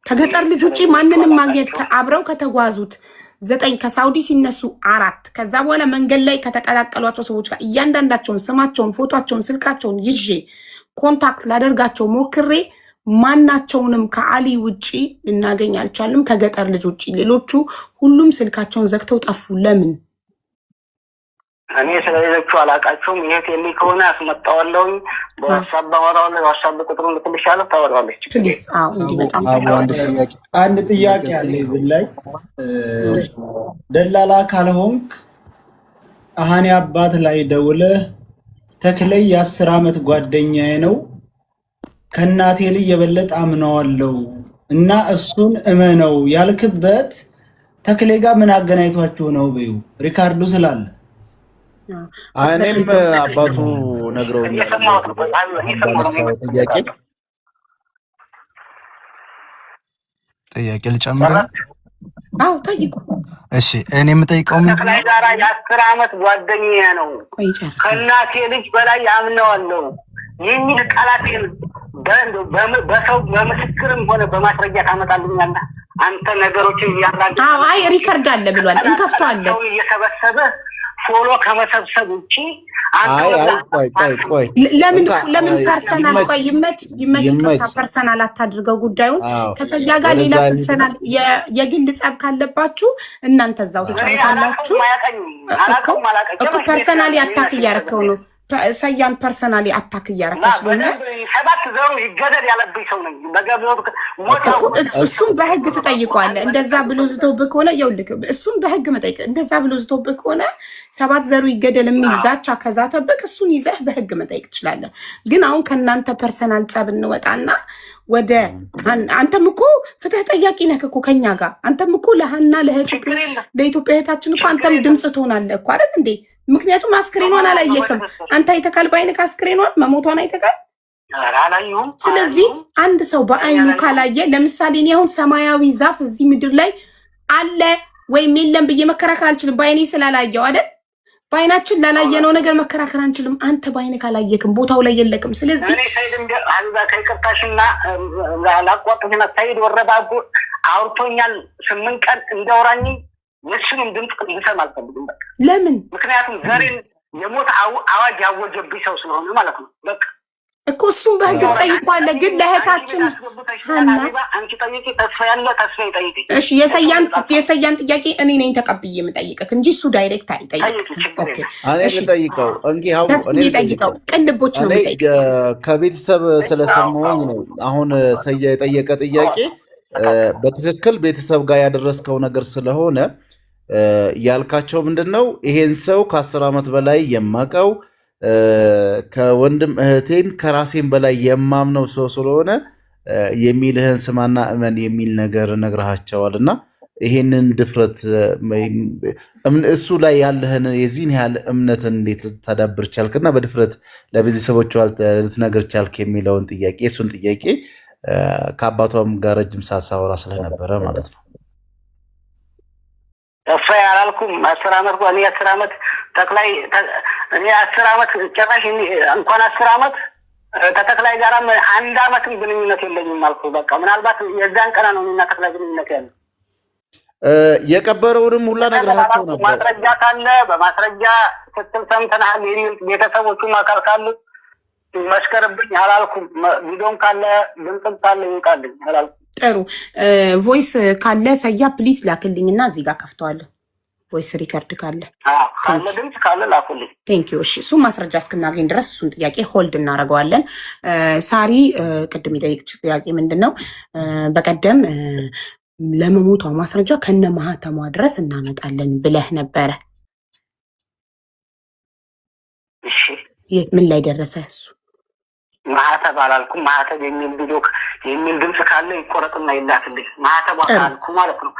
ከገጠር ልጅ ውጪ ማንንም ማግኘት አብረው ከተጓዙት 9 ከሳውዲ ሲነሱ 4 ከዛ በኋላ መንገድ ላይ ከተቀላቀሏቸው ሰዎች ጋር እያንዳንዳቸውን ስማቸውን፣ ፎቶቸውን፣ ስልካቸውን ይዤ ኮንታክት ላደርጋቸው ሞክሬ ማናቸውንም ከአሊ ውጪ ልናገኝ አልቻልም። ከገጠር ልጅ ውጪ ሌሎቹ ሁሉም ስልካቸውን ዘግተው ጠፉ። ለምን? እኔ ስለሌሎቹ አላቃቸውም። ይሄት የሚ ከሆነ አስመጣዋለሁ። በዋትስአፕ ባወራው ዋትስአፕ ቁጥሩን ልክልሻለሁ፣ ታወራለች ፕሊዝ። አዎ እንዲህ በጣም አንድ ጥያቄ አለ እዚህ ላይ። ደላላ ካልሆንክ አሃኒ አባት ላይ ደውለህ ተክለይ የ10 ዓመት ጓደኛዬ ነው ከእናቴ ልጅ የበለጠ አምነዋለሁ እና እሱን እመነው ያልክበት ተክሌ ጋር ምን አገናኝቷችሁ ነው? በዩ ሪካርዱ ስላለ እኔም አባቱ ነግረውኛል። ጥያቄ ልጨምር? አዎ ጠይቁ። እሺ እኔ የምጠይቀው ተክላይ ጋራ የ10 ዓመት ጓደኛዬ ነው ከእናቴ ልጅ በላይ አምነዋለሁ የሚል ቃላት በሰው በምስክርም ሆነ በማስረጃ ታመጣልኛለህ አንተ ነገሮችን እያራገ። አይ ሪከርድ አለ ብሏል፣ እንከፍተዋለን። እየሰበሰበ ፎሎ ከመሰብሰብ ውጪ ቆይ ለምን ፐርሰናል ይመች ፐርሰናል አታድርገው ጉዳዩን። ከሰያ ጋር ሌላ ፐርሰናል የግል ጸብ ካለባችሁ እናንተ እዛው ተጨርሳላችሁ እኮ። ፐርሰናሊ አታክ እያረከው ነው። ሰያን ፐርሰናሊ አታክ እያረከው ስለሆነ 7 ዘሩ ይገደል ያለብኝ ሰው ነኝ። እሱም በህግ ትጠይቀዋለህ። እንደዛ ብሎ ዝቶብህ ከሆነ ይኸውልህ፣ እሱም በህግ መጠየቅ። እንደዛ ብሎ ዝቶብህ ከሆነ 7 ዘሩ ይገደል የሚል ዛቻ ከዛተብህ እሱን ይዘህ በህግ መጠየቅ ትችላለህ። ግን አሁን ከእናንተ ፐርሰናል ጸብ እንወጣና ወደ አንተም እኮ ፍትህ ጠያቂ ነህ እኮ ከኛ ጋር። አንተም እኮ ለሀና ለእህትህ ለኢትዮጵያ እህታችን እኮ አንተም ድምፅ ትሆናለህ እኮ አይደል እንዴ? ምክንያቱም አስክሬኗን አላየክም አንተ። አይተካል በአይንክ አስክሬኗን መሞቷን አይተካል። ስለዚህ አንድ ሰው በአይኑ ካላየ፣ ለምሳሌ እኔ አሁን ሰማያዊ ዛፍ እዚህ ምድር ላይ አለ ወይም የለም ብዬ መከራከር አልችልም፣ በአይኔ ስላላየው አይደል? በአይናችን ላላየነው ነገር መከራከር አንችልም። አንተ በአይንክ አላየክም፣ ቦታው ላይ የለክም። ስለዚህ ከይቅርታሽና ላቋጥሽና ሰይድ ወረባቦ አውርቶኛል 8 ቀን እንዳወራኝ የእሱንም ድምፅ እንድሰማ አልፈልግም። በቃ ለምን? ምክንያቱም ዛሬን የሞት አዋጅ ያወጀብኝ ሰው ስለሆነ ማለት ነው። በቃ እኮ እሱም በህግ ትጠይቋለህ። ግን ለእህታችን ሀና አንቺ ጠይቂ፣ ተስፋ ያለ ተስፋ ይጠይቂ። እሺ የሰያን ጥያቄ እኔ ነኝ ተቀብዬ የምጠይቅህ እንጂ እሱ ዳይሬክት አይጠይቅም። ኦኬ እኔ ልጠይቀው እንጂ እኔ ጠይቀው ቅልቦች ነው የሚጠይቀው። ከቤተሰብ ስለሰማሁኝ ነው አሁን ሰያ የጠየቀ ጥያቄ በትክክል ቤተሰብ ጋር ያደረስከው ነገር ስለሆነ ያልካቸው ምንድነው? ይሄን ሰው ከ10 ዓመት በላይ የማቀው ከወንድም እህቴም ከራሴም በላይ የማምነው ሰው ስለሆነ የሚልህን ስማና እመን የሚል ነገር ነግረሃቸዋል። እና ይሄንን ድፍረት እሱ ላይ ያለህን የዚህን ያህል እምነትን እንዴት ታዳብር ቻልክና በድፍረት ለቤተሰቦቹ ልትነግር ቻልክ የሚለውን ጥያቄ እሱን ጥያቄ ከአባቷም ጋር ረጅም ሰዓት ሳወራ ስለነበረ ማለት ነው። ተስፋ ያላልኩም 10 ዓመት እኔ 10 ዓመት ተክላይ እኔ 10 ዓመት ጭራሽ እንኳን 10 ዓመት ከተክላይ ጋር አንድ አመትም ግንኙነት የለኝም አልኩ። በቃ ምናልባት የዛን ቀን ነው እና ተክላይ ግንኙነት ያለ የቀበረውንም ሁላ ነግረሃቸው ነበር። ማስረጃ ካለ በማስረጃ ስትል ሰምተናል የሚል ቤተሰቦቹም አካል ካሉ መስከረብኝ አላልኩም። ቪዲዮም ካለ ድምፅም ካለ ይውጣልኝ አላልኩም። ጥሩ ቮይስ ካለ ሰያ ፕሊዝ ላክልኝና እዚህ ጋር ከፍተዋለሁ። ቮይስ ሪከርድ ካለ ካለ ድምፅ ካለ ላኩልኝ። ቴንኪዩ። እሺ እሱን ማስረጃ እስክናገኝ ድረስ እሱን ጥያቄ ሆልድ እናደርገዋለን። ሳሪ ቅድም የጠየቅሽ ጥያቄ ምንድን ነው? በቀደም ለመሞቷ ማስረጃ ከነ ማህተሟ ድረስ እናመጣለን ብለህ ነበረ። ምን ላይ ደረሰ እሱ? ማህተብ አላልኩም። ማህተብ የሚል ቪዲዮ የሚል ድምፅ ካለ ይቆረጥና ይላክልኝ። ማህተብ አላልኩ ማለት ነው።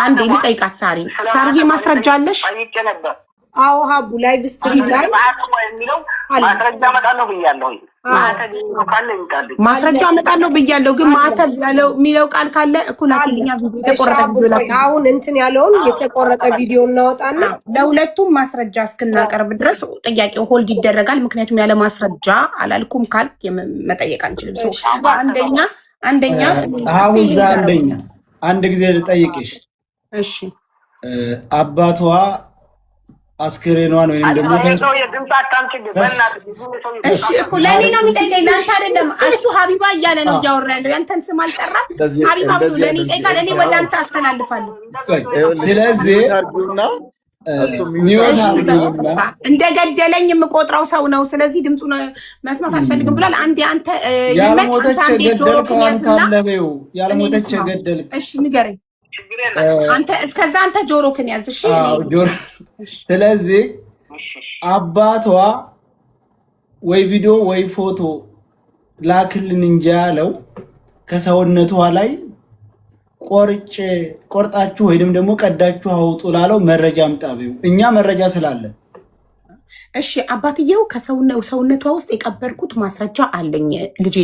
አንዴ ልጠይቃት ሳሪ። ሳሪዬ ማስረጃ አለሽ? ጠይቄ ነበር። አዎ ሀቡ ላይቭ ስትሪም ላይ ማህተብ የሚለው ማስረጃ አመጣለሁ ብያለሁ። ማህተብ የሚለው ካለ ይምጣልኝ። ማስረጃ አመጣለሁ ብያለሁ፣ ግን ማህተብ ያለው የሚለው ቃል ካለ እኩል አክልኛ ቪዲዮ የተቆረጠ ቪዲዮ አሁን እንትን ያለውን የተቆረጠ ቪዲዮ እናወጣና ለሁለቱም ማስረጃ እስክናቀርብ ድረስ ጥያቄው ሆልድ ይደረጋል። ምክንያቱም ያለ ማስረጃ አላልኩም ካልክ መጠየቅ አንችልም። አንደኛ አንድ ጊዜ ልጠይቅሽ። እሺ አባቷ አስክሬኗን ወይም ደግሞ እሺ እኮ ለእኔ ነው የሚጠይቀኝ፣ ለአንተ አይደለም። እሱ ሀቢባ እያለ ነው እያወራ ያለው። ያንተን ስም አልጠራም። ሀቢባ ብሎ ለእኔ ይጠይቃል፣ እኔ ወደ አንተ አስተላልፋለሁ። ስለዚህ እንደገደለኝ የምቆጥረው ሰው ነው። ስለዚህ ድምፁን መስማት አልፈልግም ብሏል። አንዴ አንተ ያለሞተች የገደልክ አንተ አለበው ያለሞተች የገደልክ እሺ ንገረኝ አንተ። እስከዛ አንተ ጆሮክን ያዝ። እሺ ስለዚህ አባቷ ወይ ቪዲዮ ወይ ፎቶ ላክልን እንጂ ያለው ከሰውነቷ ላይ ቆርጣችሁ ወይንም ደግሞ ቀዳችሁ አውጡ ላለው መረጃ አምጣቢው እኛ መረጃ ስላለን። እሺ አባትየው ከሰውነቷ ውስጥ የቀበርኩት ማስረጃ አለኝ ልጄ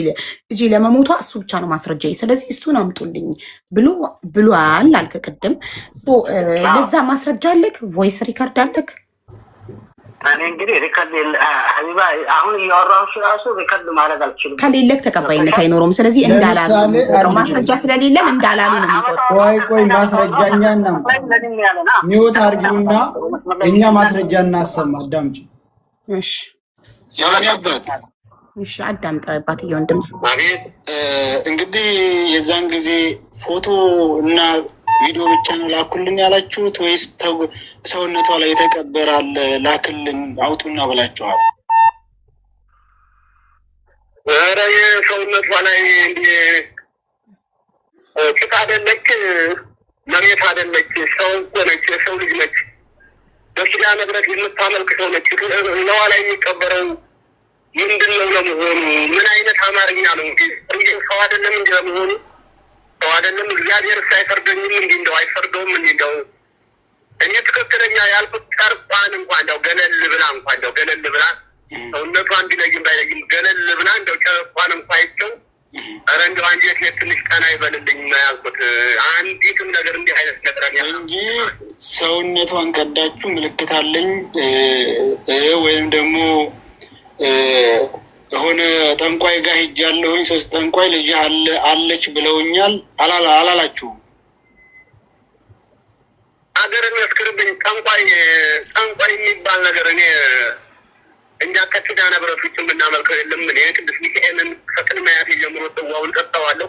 ለመሞቷ እሱ ብቻ ነው ማስረጃ፣ ስለዚህ እሱን አምጡልኝ ብሏል አልክ ቅድም። ለዛ ማስረጃ አለክ? ቮይስ ሪከርድ አለክ? እኔ እንግዲህ ሪከርድ ሀቢባ አሁን እያወራሁሽ ራሱ ሪከርድ ማድረግ አልችልም። ከሌለክ ተቀባይነት አይኖረውም። ስለዚህ እንዳላሉ ማስረጃ ስለሌለን እንዳላሉ ነው የሚቆጥረው። ቆይ ማስረጃኛና ሚውት አድርጊውና እኛ ማስረጃ እናሰማ። አዳምጪ። እሺ ያኔ አባት እሺ አዳምጣ አባትየውን ድምጽ። እንግዲህ የዛን ጊዜ ፎቶ እና ቪዲዮ ብቻ ነው ላኩልን ያላችሁት ወይስ ሰውነቷ ላይ የተቀበራል ላክልን አውጡና ብላችኋል? ኧረ የሰውነቷ ላይ ጭቃ አይደለች፣ መሬት አይደለች፣ ሰው እኮ ነች፣ የሰው ልጅ ነች። በስጋ ንብረት የምታመልክ ሰው ነች። ነዋ ላይ የሚቀበረው ምንድን ነው ለመሆኑ? ምን አይነት አማርኛ ነው? ሰው አይደለም እንጂ ለመሆኑ ሰው አይደለም። እግዚአብሔር ሳይፈርደኝም እንዲህ እንደው አይፈርደውም እንዲህ እንደው እኔ ትክክለኛ ያልኩት ጨርቋን እንኳን እንደው ገለል ብላ ሰውነቷ እንዲለይም ባይለይም ገለል ብላ እንደው ጨርቋን እንኳን አይቼው ኧረ እንደው አንጀቴ ትንሽ ቀና ይበልልኝ ነው ያልኩት። አንዲትም ነገር እንዲህ አይነት ነገር እንጂ ሰውነቷን ቀዳችሁ ምልክት አለኝ ወይም ደግሞ የሆነ ጠንቋይ ጋር ሄጃለሁኝ 3 ጠንቋይ ልጅ አለች ብለውኛል አላላችሁም? አገርን መስክርብኝ። ጠንቋይ የሚባል ነገር እኔ እንጃ ከኪዳነ ምሕረት ውጭ የምናመልከው የለም። እኔ ቅዱስ ሚካኤልን ከቅድመ አያቴ ጀምሮ ጽዋውን ጠጣዋለሁ።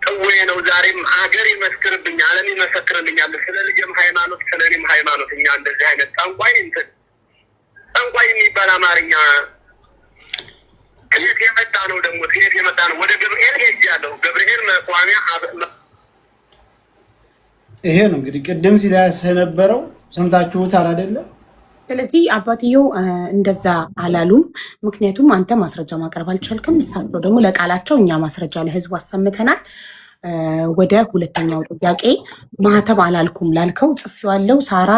ጽዋዬ ነው። ዛሬም አገር ይመስክርብኝ፣ ዓለም ይመሰክርልኛል። ስለ ልጅም ሃይማኖት፣ ስለ እኔም ሃይማኖት። እኛ እንደዚህ አይነት ጠንቋይ የሚባል አማርኛ ከየት የመጣ ነው ደግሞ? ከየት የመጣ ነው? ወደ ገብርኤል ሄጃለሁ። ገብርኤል መቋሚያ ይሄ ነው እንግዲህ ቅድም ሲነበረው ሰምታችሁታል አይደለም? ስለዚህ አባትየው እንደዛ አላሉም። ምክንያቱም አንተ ማስረጃ ማቅረብ አልቻልክም። እሳቸው ደግሞ ለቃላቸው እኛ ማስረጃ ለህዝቡ አሰምተናል። ወደ ሁለተኛው ጥያቄ ማህተብ አላልኩም ላልከው ጽፌዋለሁ። ሳራ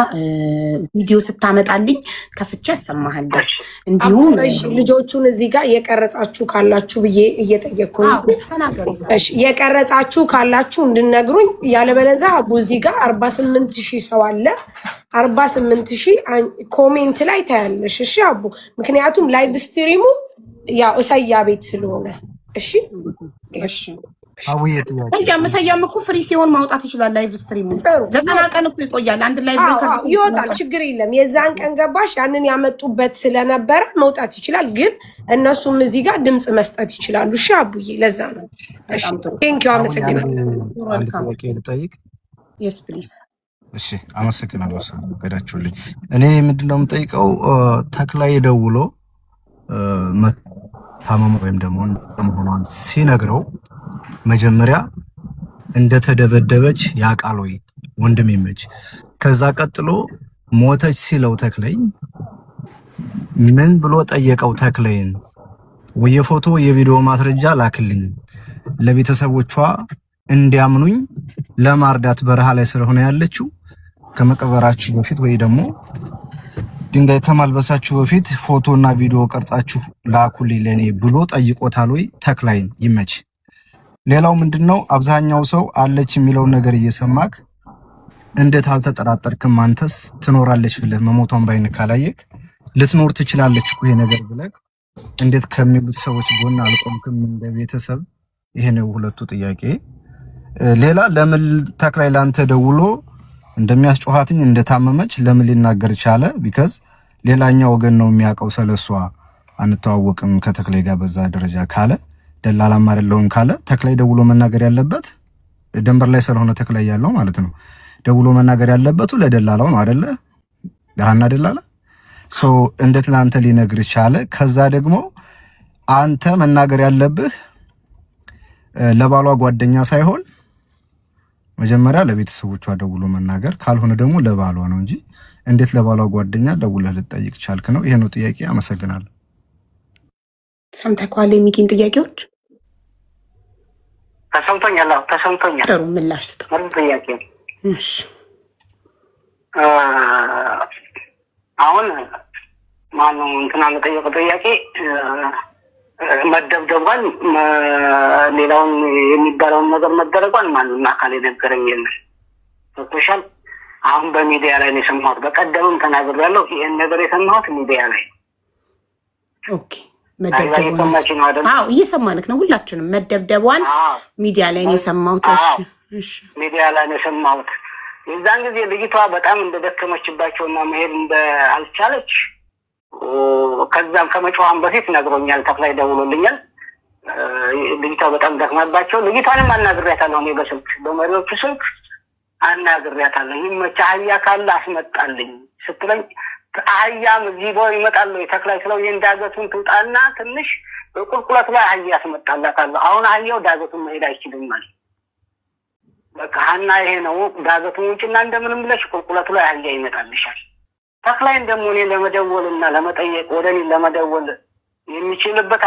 ቪዲዮ ስታመጣልኝ ከፍቼ ያሰማሃለሁ። እንዲሁም ልጆቹን እዚህ ጋር የቀረጻችሁ ካላችሁ ብዬ እየጠየቅኩ የቀረጻችሁ ካላችሁ እንድነግሩኝ፣ ያለበለዚያ አቡ እዚህ ጋር 48,000 ሰው አለ። 48,000 ኮሜንት ላይ ታያለሽ። እሺ አቡ፣ ምክንያቱም ላይቭ ስትሪሙ ያው እሰያ ቤት ስለሆነ እሺ እሺ አውዬ ጥያቄ ሰያም እኮ ፍሪ ሲሆን ማውጣት ይችላል። ላይቭ ስትሪም 90 ቀን እኮ ይቆያል። አንድ ላይቭ ይወጣል፣ ችግር የለም። የዛን ቀን ገባሽ ያንን ያመጡበት ስለነበረ መውጣት ይችላል። ግን እነሱም እዚህ ጋር ድምፅ መስጠት ይችላሉ። እሺ አቡዬ፣ ለዛ ነው። እሺ ቴንኪው፣ አመሰግናለሁ። አንድ ጥያቄ ልጠይቅ? የስ ፕሊዝ። እሺ አመሰግናለሁ ስለፈቀዳችሁልኝ። እኔ ምንድነው የምጠይቀው ተክላይ ደውሎ መታመሙ ወይም ደግሞ መሆኗን ሲነግረው መጀመሪያ እንደተደበደበች ያውቃል ወይ ወንድም ይመች? ከዛ ቀጥሎ ሞተች ሲለው ተክለይ ምን ብሎ ጠየቀው? ተክለይን የፎቶ የቪዲዮ ማስረጃ ላክልኝ ለቤተሰቦቿ እንዲያምኑኝ ለማርዳት በረሃ ላይ ስለሆነ ያለችው ከመቀበራችሁ በፊት ወይ ደግሞ ድንጋይ ከማልበሳችሁ በፊት ፎቶና ቪዲዮ ቀርጻችሁ ላኩልኝ ለኔ ብሎ ጠይቆታል ወይ? ተክላይን ይመች። ሌላው ምንድነው አብዛኛው ሰው አለች የሚለውን ነገር እየሰማክ እንዴት አልተጠራጠርክም? አንተስ ትኖራለች ብለህ መሞቷን ባይን ካላየክ ልትኖር ትችላለች እኮ ይሄ ነገር ብለህ እንዴት ከሚሉት ሰዎች ጎን አልቆምክም እንደ ቤተሰብ? ይሄ ነው ሁለቱ ጥያቄ። ሌላ ለምን ተክላይ ላንተ ደውሎ እንደሚያስጮሃትኝ እንደታመመች ለምን ሊናገር ቻለ? ቢካዝ ሌላኛው ወገን ነው የሚያውቀው ስለሷ አንተዋወቅም ከተክላይ ጋር በዛ ደረጃ ካለ ደላላም አይደለሁም ካለ ተክላይ ደውሎ መናገር ያለበት ደንበር ላይ ስለሆነ ተክላይ ያለው ማለት ነው። ደውሎ መናገር ያለበቱ ለደላላው ነው አይደለ? ደሃና ደላላ ሶ እንዴት ላንተ ሊነግር ቻለ? ከዛ ደግሞ አንተ መናገር ያለብህ ለባሏ ጓደኛ ሳይሆን መጀመሪያ ለቤተሰቦቿ ደውሎ መናገር፣ ካልሆነ ደግሞ ለባሏ ነው እንጂ እንዴት ለባሏ ጓደኛ ደውለህ ልትጠይቅ ቻልክ ነው። ይሄ ነው ጥያቄ። አመሰግናለሁ። ሰምተኳል የሚኪን ጥያቄዎች? ተሰምቶኛል። ጥሩ ምላሽ ስጠው። ምርጥ ጥያቄ። እሺ አሁን ማነው እንትና ለጠየቀው ጥያቄ መደብደቧን ሌላውን የሚባለውን ነገር መደረጓን ማንም አካል የነገረኝ የለም። ሶሻል አሁን በሚዲያ ላይ ነው የሰማሁት። በቀደምም ተናግሬያለሁ። ይሄን ነገር የሰማሁት ሚዲያ ላይ። ኦኬ መደብደቧን እየሰማንክ ነው ሁላችንም። መደብደቧን ሚዲያ ላይ ነው የሰማሁት። እሺ ሚዲያ ላይ ነው የሰማሁት። የዛን ጊዜ ልጅቷ በጣም እንደደከመችባቸውና መሄድ እንዳልቻለች ከዛም ከመጮሃን በፊት ነግሮኛል። ተክላይ ደውሎልኛል። ልጅቷ በጣም ደክማባቸው ልጅቷንም አናግሬያታለሁ። እኔ በስልክ በመሪዎቹ ስልክ አናግሬያታለሁ። ይመች አህያ ካለ አስመጣልኝ ስትለኝ አህያም እዚህ ቦይ ይመጣል ተክላይ ስለው የዳገቱን ትውጣና ትንሽ ቁልቁለት ላይ አህያ ያስመጣላታለሁ። አሁን አህያው ዳገቱን መሄድ አይችልም ማለት በቃ ሀና ይሄ ነው ዳገቱን ውጭና እንደምንም ብለሽ ቁልቁለቱ ላይ አህያ ይመጣልሻል። ተክላይን ደግሞ እኔ ለመደወልና ለመጠየቅ ወደ እኔ ለመደወል የሚችልበት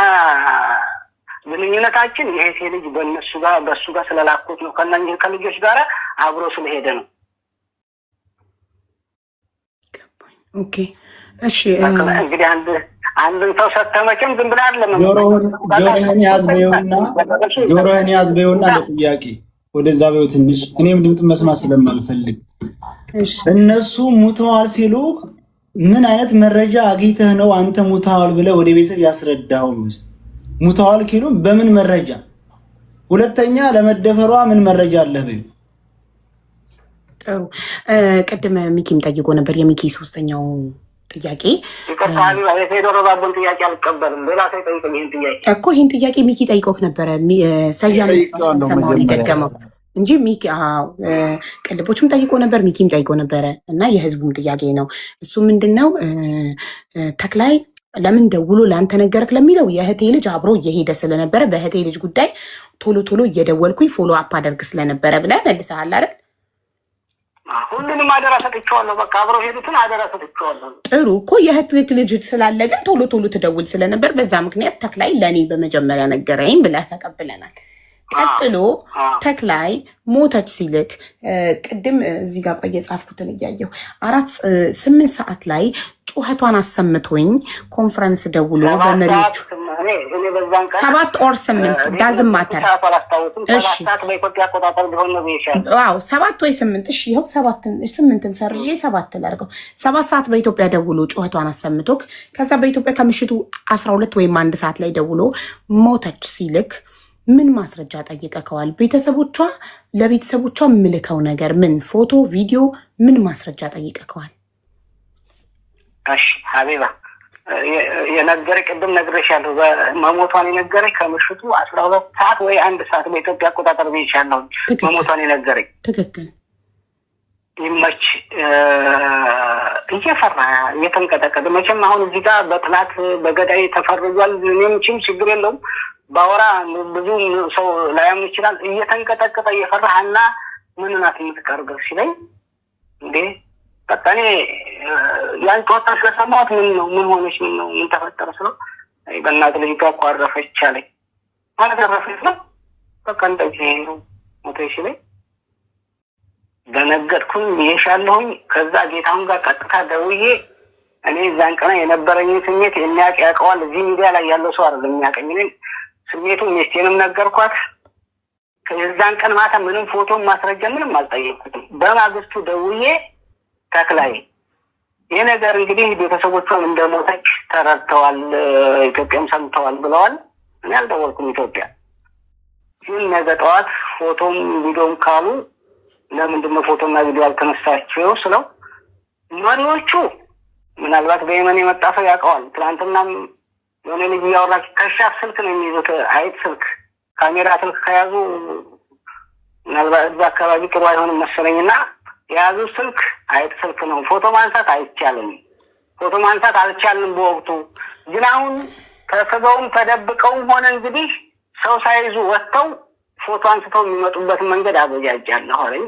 ግንኙነታችን ይሄ ልጅ በእሱ ጋር ስለላኩት ነው። ከልጆች ጋር አብሮ ስለሄደ ነው። ኦኬ እሺ። እንግዲህ አንድን ሰው ሰተመችም ዝም ብላ አይደለም። ጆሮህን ያዝ በይውና ለጥያቄ ወደዛ በይው ትንሽ። እኔም ድምፅ መስማት ስለማልፈልግ እነሱ ሙተዋል ሲሉ ምን አይነት መረጃ አግኝተህ ነው አንተ ሙተዋል ብለህ ወደ ቤተሰብ ያስረዳው? ሙተዋል ኪሉ በምን መረጃ? ሁለተኛ ለመደፈሯ ምን መረጃ አለህ በይው። ጥሩ ቅድም ሚኪም ጠይቆ ነበር። የሚኪ ሶስተኛው ጥያቄ እኮ ይህን ጥያቄ ሚኪ ጠይቆክ ነበረ። ሰያም ሰማውን ይደገመው እንጂ ሚኪ ቅልቦችም ጠይቆ ነበር፣ ሚኪም ጠይቆ ነበረ እና የህዝቡም ጥያቄ ነው። እሱ ምንድነው ተክላይ ለምን ደውሎ ለአንተ ነገረክ ለሚለው የእህቴ ልጅ አብሮ እየሄደ ስለነበረ በእህቴ ልጅ ጉዳይ ቶሎ ቶሎ እየደወልኩኝ ፎሎ አፕ አደርግ ስለነበረ ብለህ መልሰሃል አይደል? ሁሉንም አደራ ሰጥቼዋለሁ። በቃ አብረው ሄዱትን አደራ ሰጥቼዋለሁ። ጥሩ እኮ የእህት ልጅ ስላለ ግን ቶሎ ቶሎ ትደውል ስለነበር በዛ ምክንያት ተክላይ ለእኔ በመጀመሪያ ነገረኝ ብለህ ተቀብለናል። ቀጥሎ ተክላይ ሞተች ሲልክ ቅድም እዚህ ጋር ቆየ ጻፍኩትን እያየሁ 8 ሰዓት ላይ ጩኸቷን አሰምቶኝ ኮንፈረንስ ደውሎ በመሪዎቹ በዛን ቀን 7 or 8 ዳዝም ማተር። ሰዓት አላስታውስም። 7 ሰዓት በኢትዮጵያ አቆጣጠር ቢሆን ነው ይሻል። አዎ 7 ወይ 8። እሺ ይኸው 8ን ሰርዤ 7 ላድርገው። 7 ሰዓት በኢትዮጵያ ደውሎ ጩኸቷን አሰምቶክ ከዛ በኢትዮጵያ ከምሽቱ 12 ወይም 1 ሰዓት ላይ ደውሎ ሞተች ሲልክ ምን ማስረጃ ጠይቀከዋል? ቤተሰቦቿ ለቤተሰቦቿ ምልከው ነገር ምን ፎቶ፣ ቪዲዮ ምን ማስረጃ ጠይቀከዋል? እሺ ሀቢባ የነገረኝ ቅድም ነግሬሻለሁ። መሞቷን የነገረኝ ከምሽቱ 12 ሰዓት ወይ 1 ሰዓት በኢትዮጵያ አቆጣጠር ብዬሻለሁ። መሞቷን የነገረኝ ትክክል። ይመች እየፈራ እየተንቀጠቀጠ መቼም አሁን እዚህ ጋር በጥላት በገዳይ ተፈርጇል። እኔም ችግር የለውም ባወራ ብዙ ሰው ላያምን ይችላል። እየተንቀጠቀጠ እየፈራህና ምን ናት የምትቀርበው ሲለኝ እንዴ በቃ እኔ ያን ጮታ ስለሰማሁት ምን ሆነች ምን ተፈጠረ ስለው በእናት ልጅ ጋር እኮ አረፈች አለኝ። ማለት አረፈች ነው በቃ እንደዚህ ሞተች ሲለኝ ደነገጥኩኝ ብዬሻለሁኝ። ከዛ ጌታውን ጋር ቀጥታ ደውዬ እኔ እዛን ቀን የነበረኝ ስሜት የሚያውቅ ያውቀዋል። እዚህ ሚዲያ ላይ ያለው ሰው አይደለም የሚያውቀኝ። እኔ ስሜቱን ሚስቴንም ነገርኳት። ከዛን ቀን ማታ ምንም ፎቶም ማስረጃ ምንም አልጠየቅኩትም። በማግስቱ ደውዬ ተክላይ ይህ ነገር እንግዲህ ቤተሰቦቿም እንደሞተች ተረድተዋል፣ ኢትዮጵያም ሰምተዋል ብለዋል። እኔ አልደወልኩም ኢትዮጵያ። ግን ነገ ጠዋት ፎቶም ቪዲዮም ካሉ ለምንድነው ፎቶና ቪዲዮ ያልተነሳቸው ስለው መሪዎቹ ምናልባት በየመን የመጣ ሰው ያውቀዋል። ትናንትናም የሆነ ልጅ እያወራች ከሻፍ ስልክ ነው የሚይዙት፣ አይጥ ስልክ ካሜራ ስልክ ከያዙ ምናልባት እዛ አካባቢ ጥሩ አይሆንም መሰለኝና የያዙ ስልክ አይጥ ስልክ ነው። ፎቶ ማንሳት አይቻልም፣ ፎቶ ማንሳት አልቻልንም በወቅቱ። ግን አሁን ተስበውም ተደብቀውም ሆነ እንግዲህ ሰው ሳይዙ ወጥተው ፎቶ አንስተው የሚመጡበትን መንገድ አበጃጃለሁ አለኝ።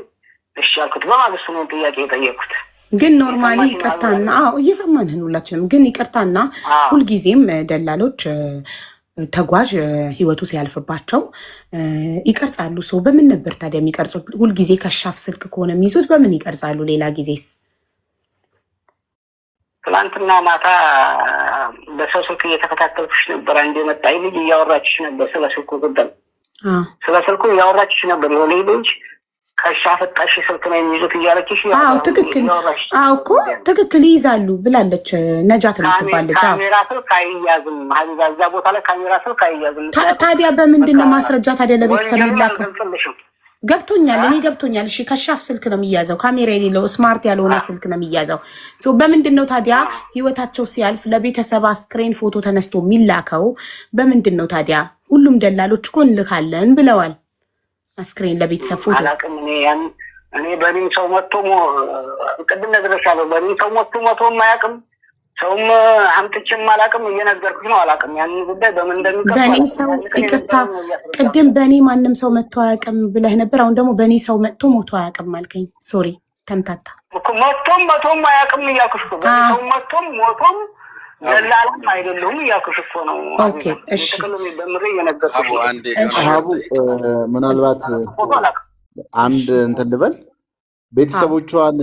እሺ አልኩት። በማግስቱ ነው ጥያቄ የጠየኩት። ግን ኖርማሊ ይቅርታና እየሰማንህን ሁላችንም ግን ይቅርታና ሁልጊዜም ደላሎች ተጓዥ ህይወቱ ሲያልፍባቸው ይቀርጻሉ። ሰው በምን ነበር ታዲያ የሚቀርጹት? ሁልጊዜ ከሻፍ ስልክ ከሆነ የሚይዙት በምን ይቀርጻሉ? ሌላ ጊዜስ? ትናንትና ማታ በሰው ስልክ እየተከታተልኩሽ ነበር። አንድ የመጣኝ ልጅ እያወራችሽ ነበር ስለ ስልኩ ጉዳይ፣ ስለ ስልኩ እያወራችሽ ነበር። የሆነ ልጅ ከሻፍ ጠሽ ስልክ ነው የሚይዙት እያለችሽ። ትክክል እኮ ትክክል ይይዛሉ ብላለች ነጃት የምትባል ልጅ። ካሜራ ስልክ አይያዝም ሀቢባ፣ እዛ ቦታ ላይ ካሜራ ስልክ አይያዝም። ታዲያ በምንድን ነው ማስረጃ ታዲያ ለቤተሰብ የሚላከው? ገብቶኛል፣ እኔ ገብቶኛል። እሺ ከሻፍ ስልክ ነው የሚያዘው፣ ካሜራ የሌለው ስማርት ያልሆነ ስልክ ነው የሚያዘው። በምንድን ነው ታዲያ ህይወታቸው ሲያልፍ ለቤተሰብ አስክሬን ፎቶ ተነስቶ የሚላከው? በምንድን ነው ታዲያ? ሁሉም ደላሎች እኮ እንልካለን ብለዋል አስክሬን ለቤተሰብ ፎቶ። አላውቅም እኔ በኔም ሰው መጥቶ ቅድም ነግሬሻለሁ። በኔም ሰው መጥቶ አያውቅም። ሰውም አምጥቼም አላውቅም። እየነገርኩሽ ነው። አላውቅም ያንን ጉዳይ በምን እንደሚቀር። በኔ ሰው ይቅርታ፣ ቅድም በኔ ማንም ሰው መጥቶ አያውቅም ብለህ ነበር። አሁን ደግሞ በኔ ሰው መጥቶ ሞቶ አያውቅም አልከኝ። ሶሪ ተምታታ እኮ መጥቶም አያውቅም እያልኩሽ እኮ። በኔ ሰው መጥቶም ሞቶም ደላላም አይደለሁም እያልኩሽ እኮ ነው። ኦኬ እሺ። በምሬ እየነገርኩሽ ሀቡ ምናልባት አንድ እንትን ልበል። ቤተሰቦቿን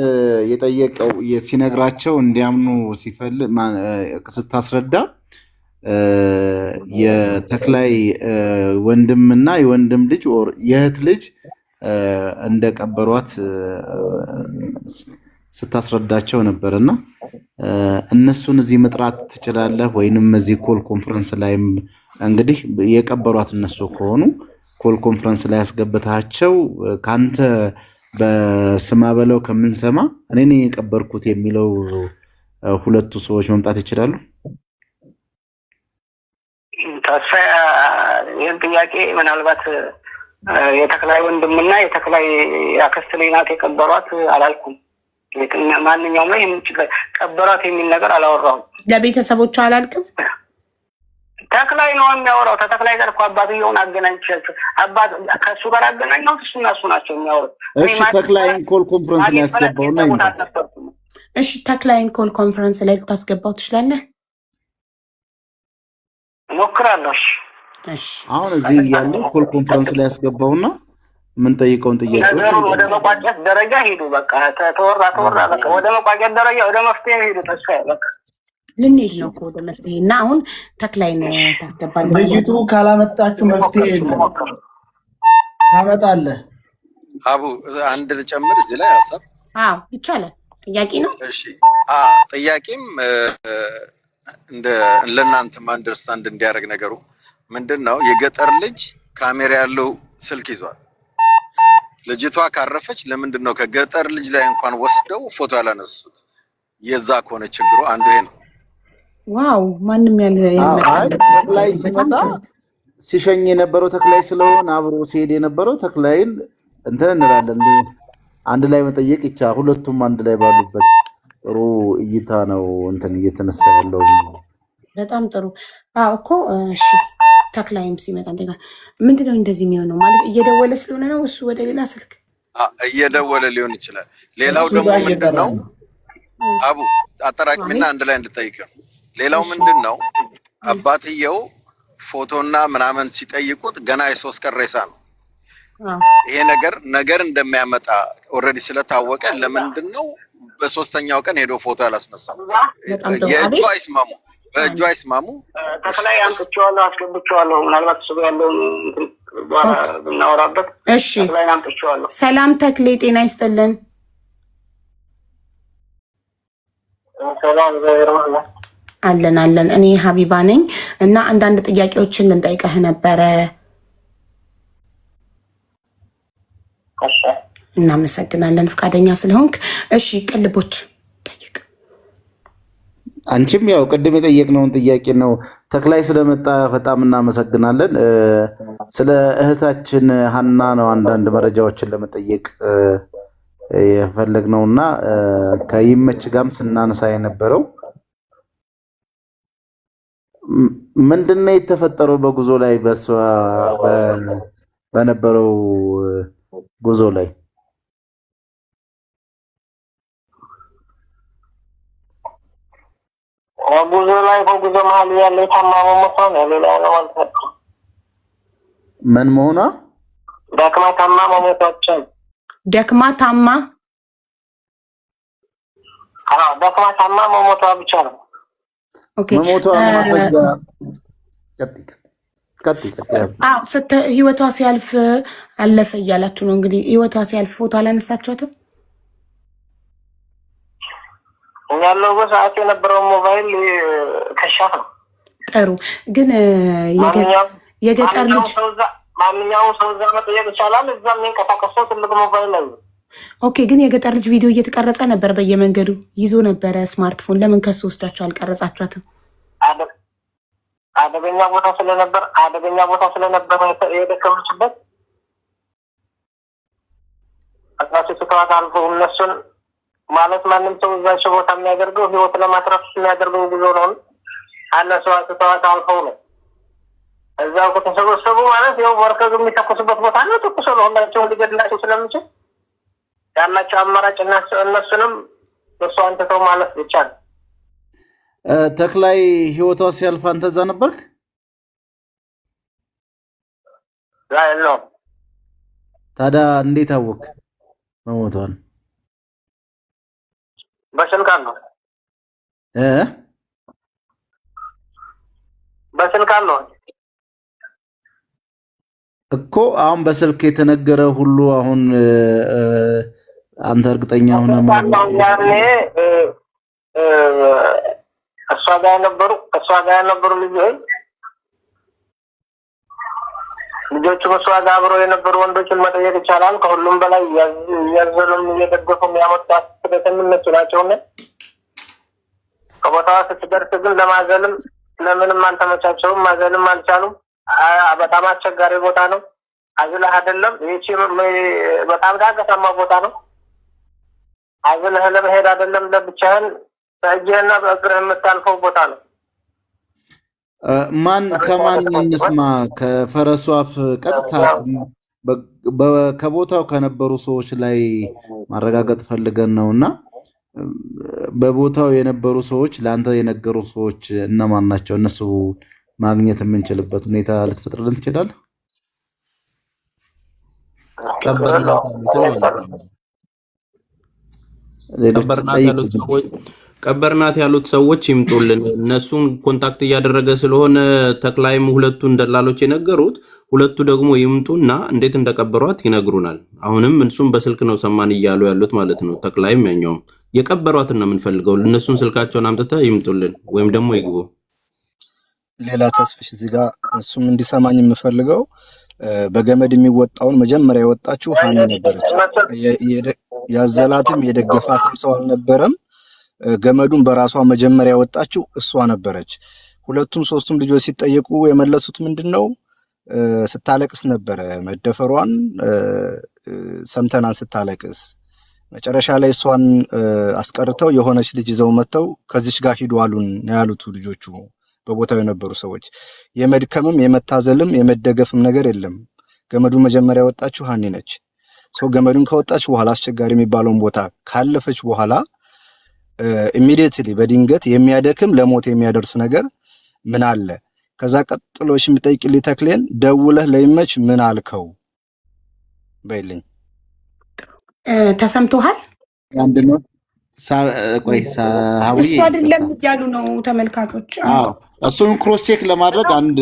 የጠየቀው ሲነግራቸው እንዲያምኑ ሲፈልግ ስታስረዳ የተክላይ ወንድምና የወንድም ልጅ የእህት ልጅ እንደቀበሯት ስታስረዳቸው ነበር። እና እነሱን እዚህ መጥራት ትችላለህ ወይንም እዚህ ኮል ኮንፈረንስ ላይም እንግዲህ የቀበሯት እነሱ ከሆኑ ኮል ኮንፈረንስ ላይ ያስገብታቸው ካንተ በስማ በለው ከምንሰማ እኔ ነኝ የቀበርኩት የሚለው ሁለቱ ሰዎች መምጣት ይችላሉ። ተስፋ ይህን ጥያቄ ምናልባት የተክላይ ወንድምና የተክላይ አክስት ልጅ ናት የቀበሯት አላልኩም። ማንኛውም ላይ ቀበሯት የሚል ነገር አላወራሁም። ለቤተሰቦቿ አላልክም። ተክላይ ነው የሚያወራው። ተክላይ ጋር እኮ አባትየውን አገናኝቻቸው አባት ከእሱ ጋር አገናኘሁት። እሱና እሱ ናቸው የሚያወሩት። እሺ ተክላይን ኮል ኮንፈረንስ ላይ ያስገባውና እሺ ተክላይን ኮል ኮንፈረንስ ላይ ልታስገባው ትችላለህ? እሞክራለሁ። እሺ አሁን እዚህ ያለ ኮል ኮንፈረንስ ላይ ያስገባውና ምን ጠይቀውን ጥያቄዎች ወደ መቋጨት ደረጃ ሄዱ። በቃ ተወራ በቃ ወደ መቋጨት ደረጃ ወደ መፍትሄ ሄዱ። ተስፋ በቃ ልንሄድ ነው ወደ መፍትሄ እና አሁን ተክላይን ታስገባለህ። ልጅቱ ካላመጣችሁ መፍትሄ የለም። ታመጣለህ። አቡ አንድ ልጨምር እዚህ ላይ ሀሳብ። አዎ ይቻላል። ጥያቄ ነው። እሺ ጥያቄም እንደ ለእናንተም አንደርስታንድ እንዲያደርግ ነገሩ ምንድነው? የገጠር ልጅ ካሜራ ያለው ስልክ ይዟል። ልጅቷ ካረፈች ለምንድን ነው ከገጠር ልጅ ላይ እንኳን ወስደው ፎቶ ያላነሱት? የዛ ከሆነ ችግሩ አንዱ ይሄ ነው። ዋው ማንም ተክላይ ሲመጣ ሲሸኝ የነበረው ተክላይ ስለሆነ አብሮ ሲሄድ የነበረው ተክላይን እንትን እንላለን። አንድ ላይ መጠየቅ ይቻላል። ሁለቱም አንድ ላይ ባሉበት ጥሩ እይታ ነው እንትን እየተነሳ ያለው። በጣም ጥሩ እኮ እሺ። ተክላይም ሲመጣ ምንድነው እንደዚህ የሚሆነው? ማለት እየደወለ ስለሆነ ነው እሱ ወደ ሌላ ስልክ እየደወለ ሊሆን ይችላል። ሌላው ደግሞ ምንድነው አቡ አጠራቅሚና አንድ ላይ እንድጠይቅ። ሌላው ምንድነው አባትየው ፎቶና ምናምን ሲጠይቁት ገና የ3 ቀን ሬሳ ነው። ይሄ ነገር እንደሚያመጣ ኦልሬዲ ስለታወቀ ለምንድነው በ3ኛው ቀን ሄዶ ፎቶ ያላስነሳው? የእጁ አይስማሙ በእጁ አይስማሙ። ተክላይ አምጥቼዋለሁ፣ አስገብቼዋለሁ። ምናልባት እሱ ያለውን እናወራበት። እሺ ተክላይ አምጥቼዋለሁ። ሰላም ተክሌ፣ ጤና ይስጥልን። ሰላም ዘይሮላ አለን። እኔ ሀቢባ ነኝ እና አንዳንድ ጥያቄዎችን ልንጠይቀህ ነበረ። እናመሰግናለን ፈቃደኛ ስለሆንክ። እሺ ቅልቦች ጠይቅ። አንቺም ያው ቅድም የጠየቅነውን ጥያቄ ነው። ተክላይ ስለመጣ በጣም እናመሰግናለን። ስለ እህታችን ሀና ነው አንዳንድ መረጃዎችን ለመጠየቅ የፈለግነውና ከይመች ጋርም ስናነሳ የነበረው ምንድነው የተፈጠረው በጉዞ ላይ በነበረው ጉዞ ላይ በጉዞ መሀል ያለ የታመመ መሆኗ ነው። ሌላ ነው ማለት ነው። ምን መሆኗ? ደክማ ታማ መሞታችን። ደክማ ታማ መሞቷ ብቻ ነው። ኦኬ መሞቷ ማስረጃ ህይወቷ ሲያልፍ አለፈ እያላችሁ ነው እንግዲህ። ህይወቷ ሲያልፍ ፎቶ አላነሳችኋትም? ያለው በሰዓት የነበረው ሞባይል ከሻፍ ነው። ጥሩ ግን የገጠር ልጅ ማንኛውም ሰው እዛ መጠየቅ ይቻላል። እዛ የሚንቀሳቀሰው ትልቅ ሞባይል ነው። ኦኬ ግን የገጠር ልጅ ቪዲዮ እየተቀረጸ ነበር፣ በየመንገዱ ይዞ ነበረ ስማርትፎን። ለምን ከሱ ወስዳችሁ አልቀረጻችኋትም? አደገኛ ቦታ ስለነበር የደከመችበት እራሱ ስተዋት አልፎ እነሱን ማለት ማንም ሰው እዛቸው ቦታ የሚያደርገው ህይወት ለማትረፍ የሚያደርገው ጉዞ ነው። እነሱ ስተዋት አልፈው ነው እዛው ከተሰበሰቡ ማለት ያው ወርከግ የሚተኩሱበት ቦታ ነው። ተኩሶ ነው ሁላቸውን ሊገድላቸው ስለሚችል ያላቸው አማራጭ እነሱንም እሱ አንተተው ማለት ብቻ ነው። ተክላይ ህይወቷ ሲያልፍ አንተ እዛ ነበርክ? ነው። ታዲያ እንዴት አወቅ መሞቷን? በስልክ አለው እኮ አሁን በስልክ የተነገረ ሁሉ አሁን አንተ እርግጠኛ ሆነ ማለት እሷ ጋር የነበሩ ልጆቹ እሷ ጋር አብረው የነበሩ ወንዶችን መጠየቅ ይቻላል። ከሁሉም በላይ እያዘሉም እየደገፉም ያመጣት ስለተምነሱ ናቸውና ከቦታዋ ስትደርስ ግን ለማዘልም ለምንም አልተመቻቸውም። ማዘልም አልቻሉም። በጣም አስቸጋሪ ቦታ ነው። አዝለህ አይደለም ይቺ በጣም ዳገታማ ቦታ ነው። አዝለህ ለመሄድ አይደለም ለብቻህን በእጅህና በእግርህ የምታልፈው ቦታ ነው። ማን ከማን እንስማ? ከፈረሱ አፍ ቀጥታ ከቦታው ከነበሩ ሰዎች ላይ ማረጋገጥ ፈልገን ነውና በቦታው የነበሩ ሰዎች ለአንተ የነገሩ ሰዎች እነማን ናቸው? እነሱ ማግኘት የምንችልበት ሁኔታ ልትፈጥርልን ትችላለህ? ቀበርናት ያሉት ሰዎች ይምጡልን። እነሱን ኮንታክት እያደረገ ስለሆነ ተክላይም ሁለቱን ደላሎች የነገሩት ሁለቱ ደግሞ ይምጡና እንዴት እንደቀበሯት ይነግሩናል። አሁንም እሱም በስልክ ነው ሰማን እያሉ ያሉት ማለት ነው። ተክላይም ያኛውም የቀበሯትን ነው የምንፈልገው። እነሱን ስልካቸውን አምጥተው ይምጡልን ወይም ደግሞ ይግቡ። ሌላ ተስፍሽ እዚህ ጋር እሱም እንዲሰማኝ የምፈልገው በገመድ የሚወጣውን መጀመሪያ የወጣችው ሀኒ ነበረች። ያዘላትም የደገፋትም ሰው አልነበረም። ገመዱን በራሷ መጀመሪያ ያወጣችው እሷ ነበረች። ሁለቱም ሶስቱም ልጆች ሲጠየቁ የመለሱት ምንድነው ስታለቅስ ነበረ። መደፈሯን ሰምተናን ስታለቅስ መጨረሻ ላይ እሷን አስቀርተው የሆነች ልጅ ይዘው መጥተው ከዚች ጋር ሂዱ አሉን ያሉት ልጆቹ በቦታው የነበሩ ሰዎች። የመድከምም የመታዘልም የመደገፍም ነገር የለም። ገመዱን መጀመሪያ ያወጣችው ሀኒ ነች። ሰው ገመዱን ከወጣች በኋላ አስቸጋሪ የሚባለውን ቦታ ካለፈች በኋላ ኢሚዲየትሊ በድንገት የሚያደክም ለሞት የሚያደርስ ነገር ምን አለ? ከዛ ቀጥሎሽ የሚጠይቅልኝ ተክሌን ደውለህ ለይመች ምን አልከው በይልኝ። ተሰምቶሃል? አንድነው ቆይ ሳውይ እሱ አይደለም ያሉ ነው ተመልካቾች። እሱን ክሮስ ቼክ ለማድረግ አንድ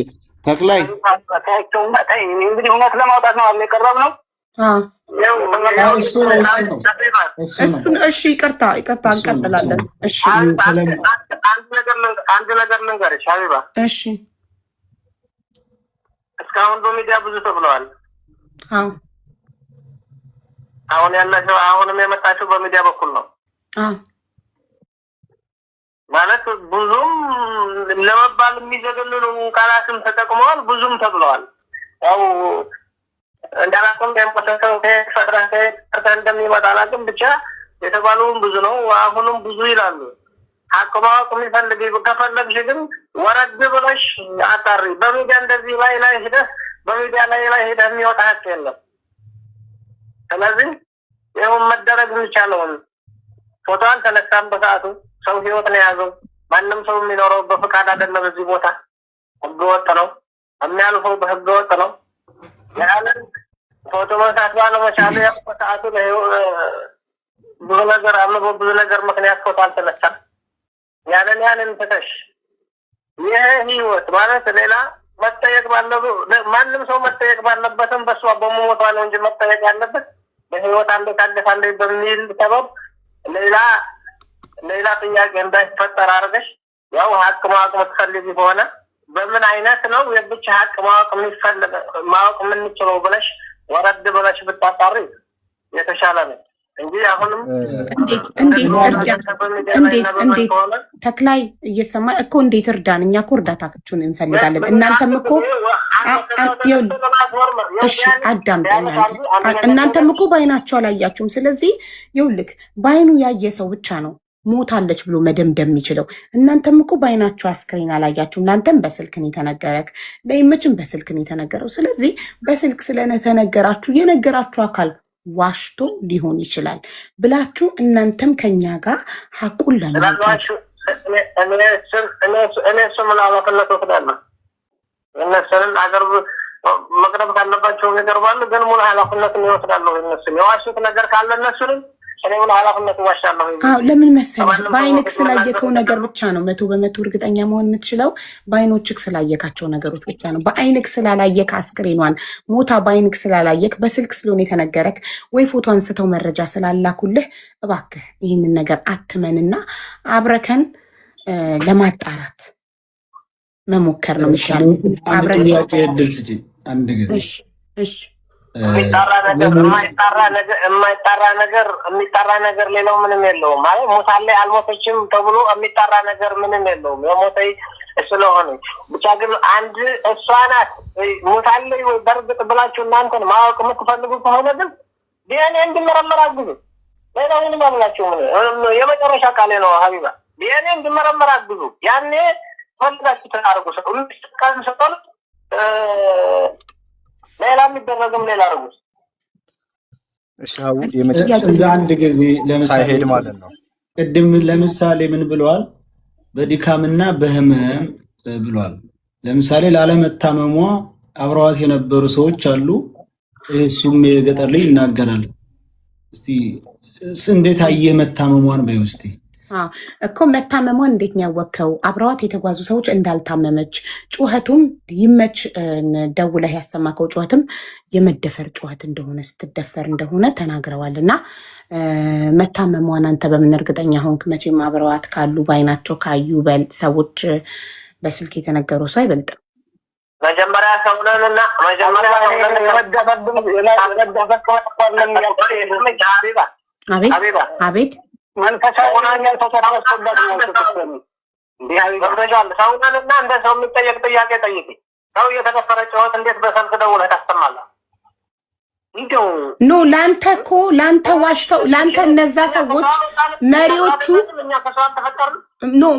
ተክላይ እንግዲህ እውነት ለማውጣት ነው አለ የቀረብ ነው። እሺ ይቅርታ እንቀጥላለን። እሺ አንድ ነገር ልንገርሽ ሀቢባ። እሺ እስካሁን በሚዲያ ብዙ ተብለዋል። አዎ አሁን ያላችሁ አሁንም የመጣችሁ በሚዲያ በኩል ነው። አዎ ማለት ብዙም ለመባል የሚዘገንኑ ቃላትም ተጠቅመዋል፣ ብዙም ተብለዋል። ያው እንዳላቀም ደምቆተው ከፈራከ እንደሚመጣ አላውቅም፣ ብቻ የተባሉም ብዙ ነው። አሁንም ብዙ ይላሉ። ሀቅ ማወቅ የሚፈልግ ከፈለግሽ ግን ወረድ ብለሽ አጣሪ። በሚዲያ እንደዚህ ላይ ሄደህ በሚዲያ ላይ ሄደህ የሚወጣ ሀቅ የለም። ስለዚህ ይኸው መደረግ የሚቻለውን ፎቶ አልተነሳም በሰዓቱ። ሰው ህይወት ነው የያዘው። ማንም ሰው የሚኖረው በፍቃድ አይደለም። በዚህ ቦታ ህገወጥ ነው የሚያልፈው፣ በህገወጥ ነው። ያንን ፎቶ መሳት ባለመቻሉ በሰዓቱ ብዙ ነገር አምቦ ብዙ ነገር ምክንያት ፎቶ አልተነሳም። ያንን ትተሽ ይህ ህይወት ማለት ሌላ መጠየቅ ማንም ሰው መጠየቅ ባለበትም በሷ በመሞቷ ነው እንጂ መጠየቅ ያለበት በህይወት አንዴ ታገሳለች በሚል ሰበብ ሌላ ጥያቄ እንዳይፈጠር አድርገሽ ያው ሀቅ ማወቅ የምትፈልጊ ከሆነ በምን አይነት ነው የብቻ ሀቅ ማወቅ የምንችለው ብለሽ ወረድ ብለሽ ብታጣሪ የተሻለ ነው እንጂ አሁንም እንዴት ተክላይ እየሰማ እኮ እንዴት እርዳን? እኛ እኮ እርዳታችሁን እንፈልጋለን። እናንተም እኮ እሺ አዳምጠኛል። እናንተም እኮ በአይናቸው አላያችሁም። ስለዚህ ይኸውልህ በአይኑ ያየ ሰው ብቻ ነው ሞታለች ብሎ መደምደም የሚችለው። እናንተም እኮ በአይናቸው አስክሬን አላያችሁም። ለአንተም በስልክ ነው የተነገረክ፣ ለይመችም በስልክ ነው የተነገረው። ስለዚህ በስልክ ስለተነገራችሁ የነገራችሁ አካል ዋሽቶ ሊሆን ይችላል ብላችሁ እናንተም ከኛ ጋር ሀቁን ለማውጣት እኔ እሱም ላባክነት ወስዳለሁ። እነሱንም አገር መቅረብ ካለባቸው ነገር ባለ ግን ሙሉ ኃላፊነትን ይወስዳለሁ። እነሱን የዋሹት ነገር ካለ እነሱንም ለምን መሰለህ በአይንክ ስላየከው ነገር ብቻ ነው 100% እርግጠኛ መሆን የምትችለው። በአይኖችክ ስላየካቸው ነገሮች ብቻ ነው። በአይንክ ስላላየክ አስክሬኗን ሞታ በአይንክ ስላላየክ በስልክ ስለሆነ የተነገረክ ወይ ፎቶ አንስተው መረጃ ስላላኩልህ እባክህ ይህንን ነገር አትመንና አብረከን ለማጣራት መሞከር ነው የሚሻለው። እሺ የሚጣራ ነገር ሌላው ምንም የለውም። ማለት ሞታለች አልሞተችም ተብሎ የሚጣራ ነገር ምንም የለውም። የሞተች ስለሆነ ብቻ ግን አንድ እሷ ናት ሞታለች ወይ በእርግጥ ብላችሁ እናንተን ማወቅ የምትፈልጉ ከሆነ ግን ዲኤንኤ እንዲመረመር አግዙ። ሌላው ምንም አላችሁ። የመጨረሻ ቃሌ ነው ሀቢባ፣ ዲኤንኤ እንዲመረመር አግዙ። ያኔ ፈልጋችሁ ተናርጉ። ሰጠን ሌላ የሚደረግም ሌላ አርጉ። እዛ አንድ ጊዜ ለምሳሌ ማለት ነው ቅድም ለምሳሌ ምን ብለዋል? በድካምና በህመም ብለዋል። ለምሳሌ ላለመታመሟ አብረዋት የነበሩ ሰዎች አሉ። እሱም የገጠር ልጅ ይናገራል። እስቲ እንዴት አየ መታመሟን በይ እስቲ እኮ መታመሟን እንዴት ነው ያወቅከው? አብረዋት የተጓዙ ሰዎች እንዳልታመመች ጩኸቱም ይመች ደውለህ ያሰማከው ጩኸትም የመደፈር ጩኸት እንደሆነ ስትደፈር እንደሆነ ተናግረዋል። እና መታመሟን አንተ በምን እርግጠኛ ሆንክ? መቼም አብረዋት ካሉ በአይናቸው ካዩ ሰዎች በስልክ የተነገሩ ሰው አይበልጥም። መጀመሪያ ሰውነንና አቤት መንፈሳዊ ሰውነንና እንደ ሰው የሚጠየቅ ጥያቄ ጠይቅ። ሰው እየተደፈረ ጩኸት እንዴት በሰልፍ ደውለህ ታሰማለህ? ኖ ለአንተ እኮ ለአንተ ዋሽተው ለአንተ እነዛ ሰዎች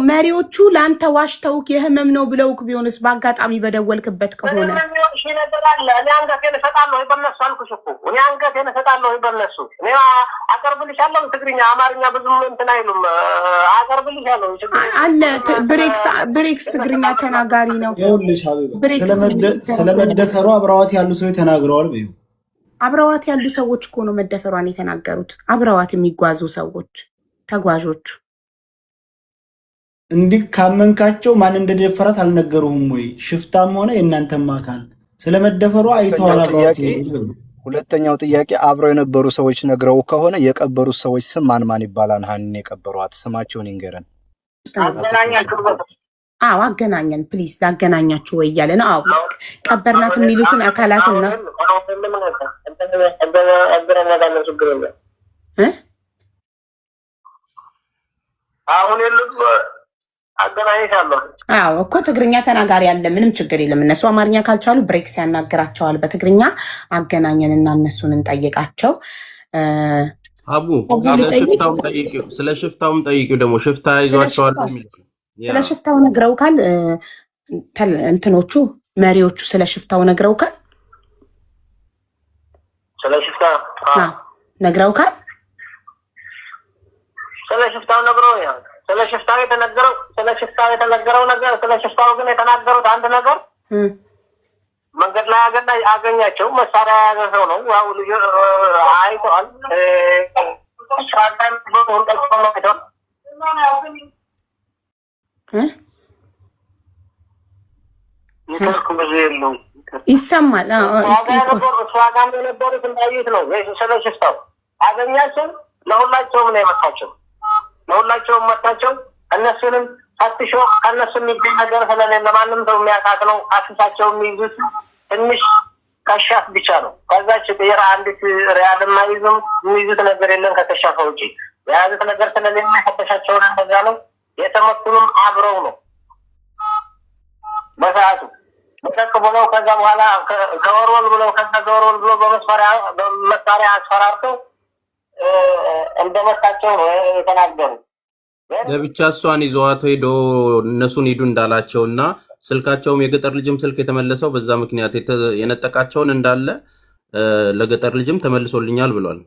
መሪዎቹ ለአንተ ዋሽተውክ የህመም ነው ብለውክ ቢሆንስ በአጋጣሚ በደወልክበት ከሆነ እኔ አንገቴን እሰጣለሁ በነሱ አልኩሽ እኮ እኔ አንገቴን እሰጣለሁ በነሱ እኔ አቀርብልሻለሁ። ትግርኛ አማርኛ ብዙም እንትን አይሉም። አቀርብልሻለሁ አለ ብሬክስ ትግርኛ ተናጋሪ ነው። ይኸውልሽ ስለመደፈሩ አብረዋት ያሉ ሰዎች ተናግረዋል። በይው አብረዋት ያሉ ሰዎች እኮ ነው መደፈሯን የተናገሩት። አብረዋት የሚጓዙ ሰዎች ተጓዦች። እንዲህ ካመንካቸው ማን እንደደፈራት አልነገሩህም ወይ? ሽፍታም ሆነ የእናንተም አካል ስለመደፈሯ አይተዋል። አብረዋት ሁለተኛው ጥያቄ አብረው የነበሩ ሰዎች ነግረው ከሆነ የቀበሩት ሰዎች ስም ማን ማን ይባላል? ሀኒን የቀበሯት ስማቸውን ይንገረን። አዎ አገናኘን ፕሊዝ፣ ላገናኛችሁ ወይ እያለ ነው። አዎ ቀበርናት የሚሉትን አካላትና አዎ እኮ ትግርኛ ተናጋሪ አለ፣ ምንም ችግር የለም። እነሱ አማርኛ ካልቻሉ ብሬክስ ያናግራቸዋል በትግርኛ። አገናኘን እና እነሱን እንጠይቃቸው። አቡ ስለ ሽፍታውም ጠይቂው። ደግሞ ሽፍታ ይዟቸዋል የሚለው ስለ ሽፍታው ነግረውካል? እንትኖቹ መሪዎቹ ስለ ሽፍታው ነግረውካል? ስለ ሽፍታ ነግረውካል? ስለ ሽፍታው ነግረውኛል። ስለ ሽፍታው የተነገረው ነገር ስለ ሽፍታው ግን የተናገሩት አንድ ነገር መንገድ ላይ አገኛቸው። መሳሪያ የያዘ ሰው ነው። ያው ልጅ አይተዋል። ይሰማል። እሷ ጋር የነበሩት እንዳዩት ነው። ስለ ሽፍታው አገኛቸው። ለሁላቸውም ነው የመታቸው። ለሁላቸውም መታቸው። እነሱንም ፈትሾ ከእነሱ የሚገኝ ነገር ስለሌለ ማንም ሰው የሚያውቃት ነው። አስሳቸው የሚይዙት ትንሽ ከሻፍ ብቻ ነው። ከዛች ብሔር አንዲት ሪያልም አይዙም። የሚይዙት ነገር የለም ከከሻፈ ውጪ። የያዙት ነገር ስለሌለ ፈተሻቸውን እንደዛ ነው። የተመቱንም አብረው ነው በሰዓቱ መጠቅ ብለው ከዛ በኋላ ዘወርወል ብለው በመሳሪያ አስፈራርተው እንደመታቸው ነው የተናገሩ። ለብቻ እሷን ይዘዋት ሄዶ እነሱን ሂዱ እንዳላቸው እና ስልካቸውም የገጠር ልጅም ስልክ የተመለሰው በዛ ምክንያት የነጠቃቸውን እንዳለ ለገጠር ልጅም ተመልሶልኛል ብሏል።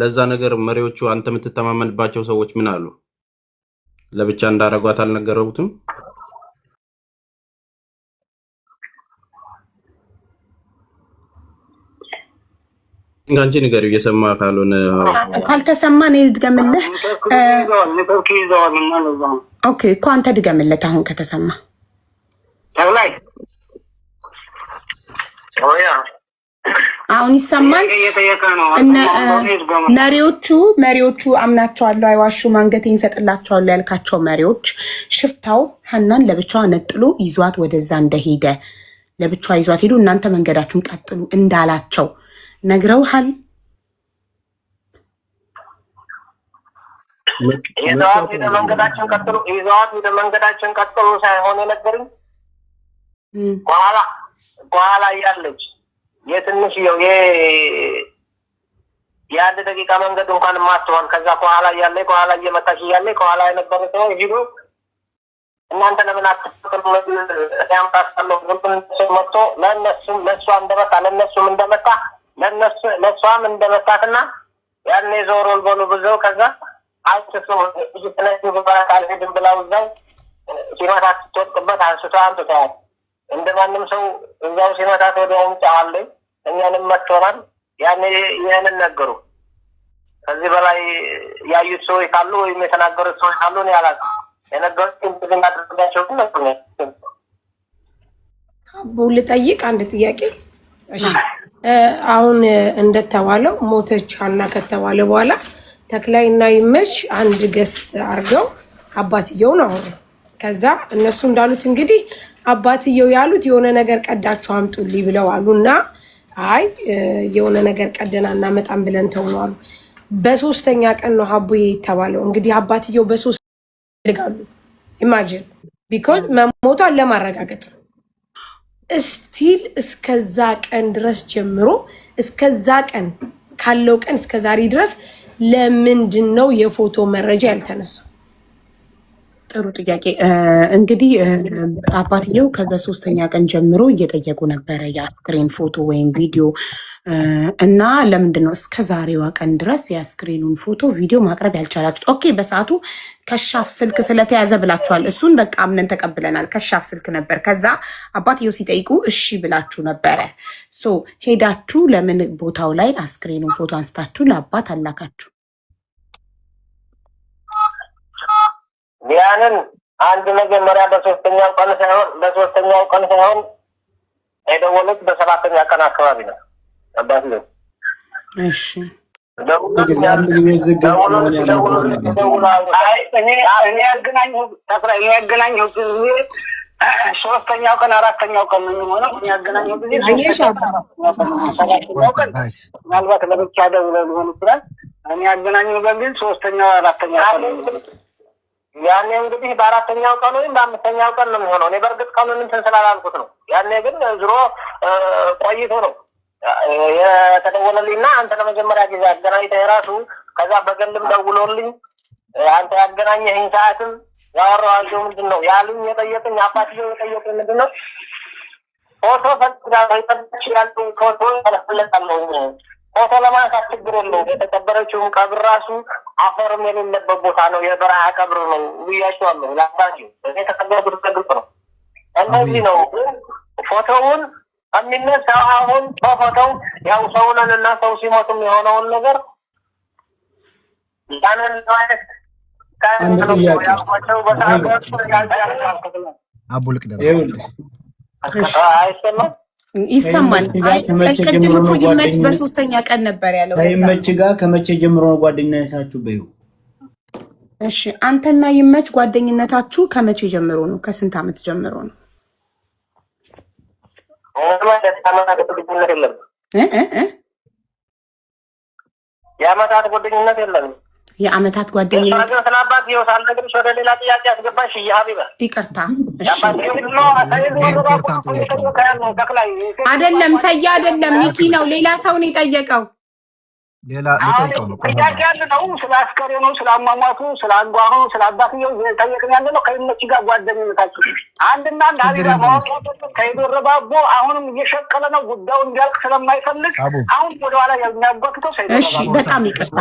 ለዛ ነገር መሪዎቹ አንተ የምትተማመንባቸው ሰዎች ምን አሉ? ለብቻ እንዳረጓት አልነገረውትም? አንቺ ንገሪው እየሰማ ካልሆነ ካልተሰማ እኔ ልድገምልህ። ኦኬ እኮ አንተ ድገምለት አሁን ከተሰማ። አሁን ይሰማል። መሪዎቹ አምናቸዋለሁ፣ አይዋሹም፣ አንገቴን ሰጥላቸዋለሁ ያልካቸው መሪዎች ሽፍታው ሀናን ለብቻዋ ነጥሎ ይዟት ወደዛ እንደሄደ ለብቻዋ ይዟት ሄዱ፣ እናንተ መንገዳችሁን ቀጥሉ እንዳላቸው ነግረውሃል? ይዘዋት ወደ መንገዳችን ቀጥሉ ሳይሆን የነገሩኝ በኋላ ያለች የትንሽ የአንድ ደቂቃ መንገድ እንኳን ማትሆን ከዛ ከኋላ እየመጣች እያለ ከኋላ የነበረ ሰው ሂዶ እናንተ ለምን አትፈቅዱ ያምጣጣለው መጥቶ ለእነሱም እንደመታ ለእሷም እንደመታትና ያኔ ዞሮል በሉ ብዘው ከዛ አንስቶ ካልሄድም ብላው እዛው ሲመታት ስትወጥቅበት አንስቶ አምጥተዋል። እንደማንም ሰው እዛው ሲመታት ወዲያውም ጫዋለኝ እኛንም መጥቶናል። ያኔ ይህንን ነገሩ ከዚህ በላይ ያዩት ሰዎች ካሉ ወይም የተናገሩት ሰዎች ካሉ ነው ያላችሁ የነገሩት ግን አድርጋቸው ግን ነው። ቡል ጠይቅ አንድ ጥያቄ። እሺ አሁን እንደተባለው ሞተች ሀና ከተባለ በኋላ ተክላይና ይመች አንድ ገስት አርገው አባትየውን አወሩ። ከዛ እነሱ እንዳሉት እንግዲህ አባትየው ያሉት የሆነ ነገር ቀዳችሁ አምጡልኝ ብለው አሉና አይ የሆነ ነገር ቀደና እናመጣም ብለን ተውነው አሉ። በሶስተኛ ቀን ነው ሀቡ የተባለው። እንግዲህ አባትየው በሶስት ይልጋሉ ኢማጂን ቢኮዝ መሞቷን ለማረጋገጥ ስቲል እስከዛ ቀን ድረስ ጀምሮ እስከዛ ቀን ካለው ቀን እስከ ዛሬ ድረስ ለምንድን ነው የፎቶ መረጃ ያልተነሳው? ጥሩ ጥያቄ። እንግዲህ አባትየው ከበሶስተኛ ቀን ጀምሮ እየጠየቁ ነበረ የአስክሬን ፎቶ ወይም ቪዲዮ እና ለምንድን ነው እስከ ዛሬዋ ቀን ድረስ የአስክሬኑን ፎቶ ቪዲዮ ማቅረብ ያልቻላችሁት? ኦኬ በሰዓቱ ከሻፍ ስልክ ስለተያዘ ብላችኋል። እሱን በቃ አምነን ተቀብለናል። ከሻፍ ስልክ ነበር። ከዛ አባትየው ሲጠይቁ እሺ ብላችሁ ነበረ። ሶ ሄዳችሁ ለምን ቦታው ላይ አስክሬኑን ፎቶ አንስታችሁ ለአባት አላካችሁ? ያንን አንድ መጀመሪያ በሶስተኛው ቀን ሳይሆን የደወሉት በሰባተኛ ቀን አካባቢ ነው አባት ነው። እሺ እኔ ያገናኘው ሶስተኛው ቀን አራተኛው ቀን ነው የሚሆነው። ያገናኘው ጊዜ ምናልባት ለብቻ ደውለው ሊሆን ይችላል። እኔ ያገናኘው በግል ሶስተኛው አራተኛው ቀን ያኔ እንግዲህ በአራተኛው ቀን ወይም በአምስተኛው ቀን ነው የሚሆነው። እኔ በእርግጥ ቀኑን እንትን ስላላልኩት ነው። ያኔ ግን ዝሮ ቆይቶ ነው የተደወለልኝና አንተ ለመጀመሪያ ጊዜ አገናኝተህ የራሱ ከዛ በግልም ደውሎልኝ አንተ ያገናኘኸኝ ሰዓትም ያወራኋቸው ምንድን ነው ያሉኝ የጠየቅኝ አባትየው የጠየቅኝ ምንድን ነው ፎቶ ፈጽዳች ያሉ ፎቶ ያለፈለጣለሁኝ ፎቶ ለማንሳት ችግር የለውም። የተቀበረችውን ቀብር ራሱ አፈርም የሌለበት ቦታ ነው፣ የበረሃ ቀብር ነው ብያቸዋለሁ። ላባቸው የተቀበሩት ግልጽ ነው። እነዚህ ነው ፎቶውን የሚነሳው። አሁን በፎቶው ያው ሰውነን እና ሰው ሲሞትም የሆነውን ነገር ያንን ማለት አይሰማም ይሰማል። ቅድም እኮ ይመች በሶስተኛ ቀን ነበር ያለው። ይመች ጋር ከመቼ ጀምሮ ነው ጓደኝነታችሁ? በይው እሺ፣ አንተና ይመች ጓደኝነታችሁ ከመቼ ጀምሮ ነው? ከስንት ዓመት ጀምሮ ነው? የዓመታት ጓደኝነት የለም። የዓመታት ጓደኝነት ስለአባት ይኸው ሳልነግርሽ ወደ ሌላ ጥያቄ አስገባሽ። ሀቢባ ይቅርታ። አይደለም ሰያ አይደለም ሚኪ ነው። ሌላ ሰው ነው የጠየቀው። ሌላ ልጠይቀው ነው ጥያቄ ያለ ነው። ስለ አስከሬኑ፣ ስለ አሟሟቱ፣ ስለ አንጓኑ፣ ስለ አባትየው ጠየቅን ያለ ነው። ከይመች ጋር ጓደኝነታችሁ አንድና አንድ ሀቢባ ማወቅ ከይደረባቦ አሁንም እየሸቀለ ነው። ጉዳዩ እንዲያልቅ ስለማይፈልግ አሁን ወደኋላ የሚያጓትተው ሰይድ። እሺ በጣም ይቅርታ።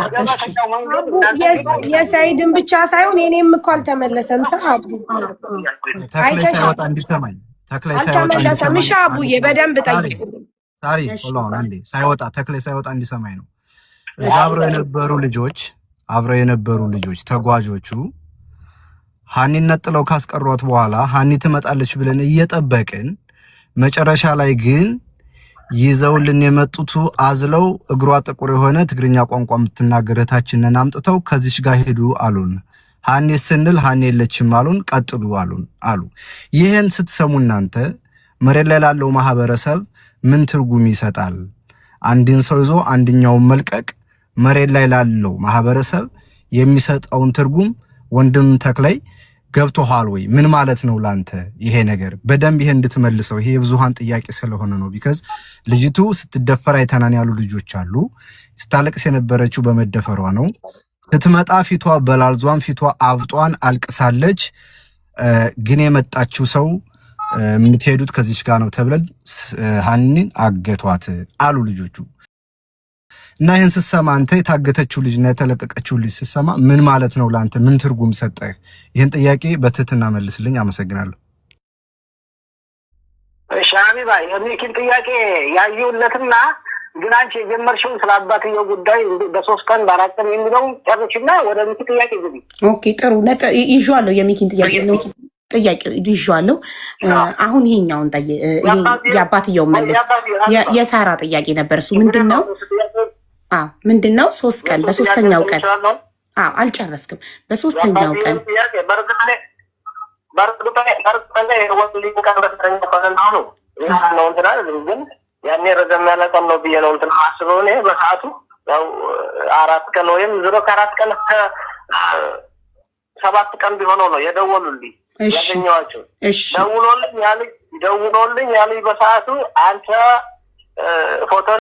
የሰይድን ብቻ ሳይሆን የኔም እኮ አልተመለሰም። ሰዓቱ ተክላይ ሳይወጣ እንዲሰማኝ አልተመለሰም። እሺ አቡዬ በደንብ ጠይቁልኝ። ሳሪ ሆላውን አንዴ ሳይወጣ ተክላይ ሳይወጣ እንዲሰማኝ ነው። እዛ አብረው የነበሩ ልጆች ተጓዦቹ ሀኒን ነጥለው ካስቀሯት በኋላ ሀኒ ትመጣለች ብለን እየጠበቅን መጨረሻ ላይ ግን ይዘውልን የመጡት አዝለው እግሯ ጥቁር የሆነ ትግርኛ ቋንቋ የምትናገር እህታችንን አምጥተው ከዚች ጋር ሄዱ አሉን። ሀኒ ስንል ሀኒ የለችም አሉን። ቀጥሉ አሉን አሉ። ይህን ስትሰሙ እናንተ መሬት ላይ ላለው ማህበረሰብ ምን ትርጉም ይሰጣል? አንድን ሰው ይዞ አንድኛውን መልቀቅ መሬት ላይ ላለው ማህበረሰብ የሚሰጠውን ትርጉም ወንድም ተክላይ ገብቶሃል ወይ? ምን ማለት ነው ላንተ ይሄ ነገር? በደንብ ይሄ እንድትመልሰው። ይሄ ብዙሃን ጥያቄ ስለሆነ ነው። ቢካዝ ልጅቱ ስትደፈር አይተናን ያሉ ልጆች አሉ። ስታለቅስ የነበረችው በመደፈሯ ነው። ስትመጣ ፊቷ በላልዟን፣ ፊቷ አብጧን አልቅሳለች። ግን የመጣችው ሰው የምትሄዱት ከዚች ጋር ነው ተብለን ሀኒን አገቷት አሉ ልጆቹ። እና ይህን ስትሰማ አንተ የታገተችው ልጅና የተለቀቀችው ልጅ ስትሰማ ምን ማለት ነው ለአንተ? ምን ትርጉም ሰጠህ? ይህን ጥያቄ በትህትና መልስልኝ። አመሰግናለሁ። እሺ ሀቢባ፣ የሚኪን ጥያቄ ያየሁለትና ግን አንቺ የጀመርሽውን ስለ አባትየው ጉዳይ በ3 ቀን በ4 ቀን የሚለውን ጨርሽና ወደ ሚኪ ጥያቄ ግቢ። ኦኬ ጥሩ ይዤዋለሁ። የሚኪን ጥያቄ ነው ይዤዋለሁ። አሁን ይሄኛውን የአባትየው መለስ የሳራ ጥያቄ ነበር። እሱ ምንድነው 3 ቀን በ3ኛው ቀን አልጨረስክም። በ3ኛው ቀን ያኔ ረዘም ያለ ቀን ነው ብዬ ነው እንትን ማስበው እኔ በሰዓቱ ያው 4 ቀን ወይም 4 ቀን እስከ 7 ቀን ቢሆነው ነው የደወሉልኝ ያገኘኋቸው። ደውሎልኝ ያለኝ በሰዓቱ አንተ ፎቶ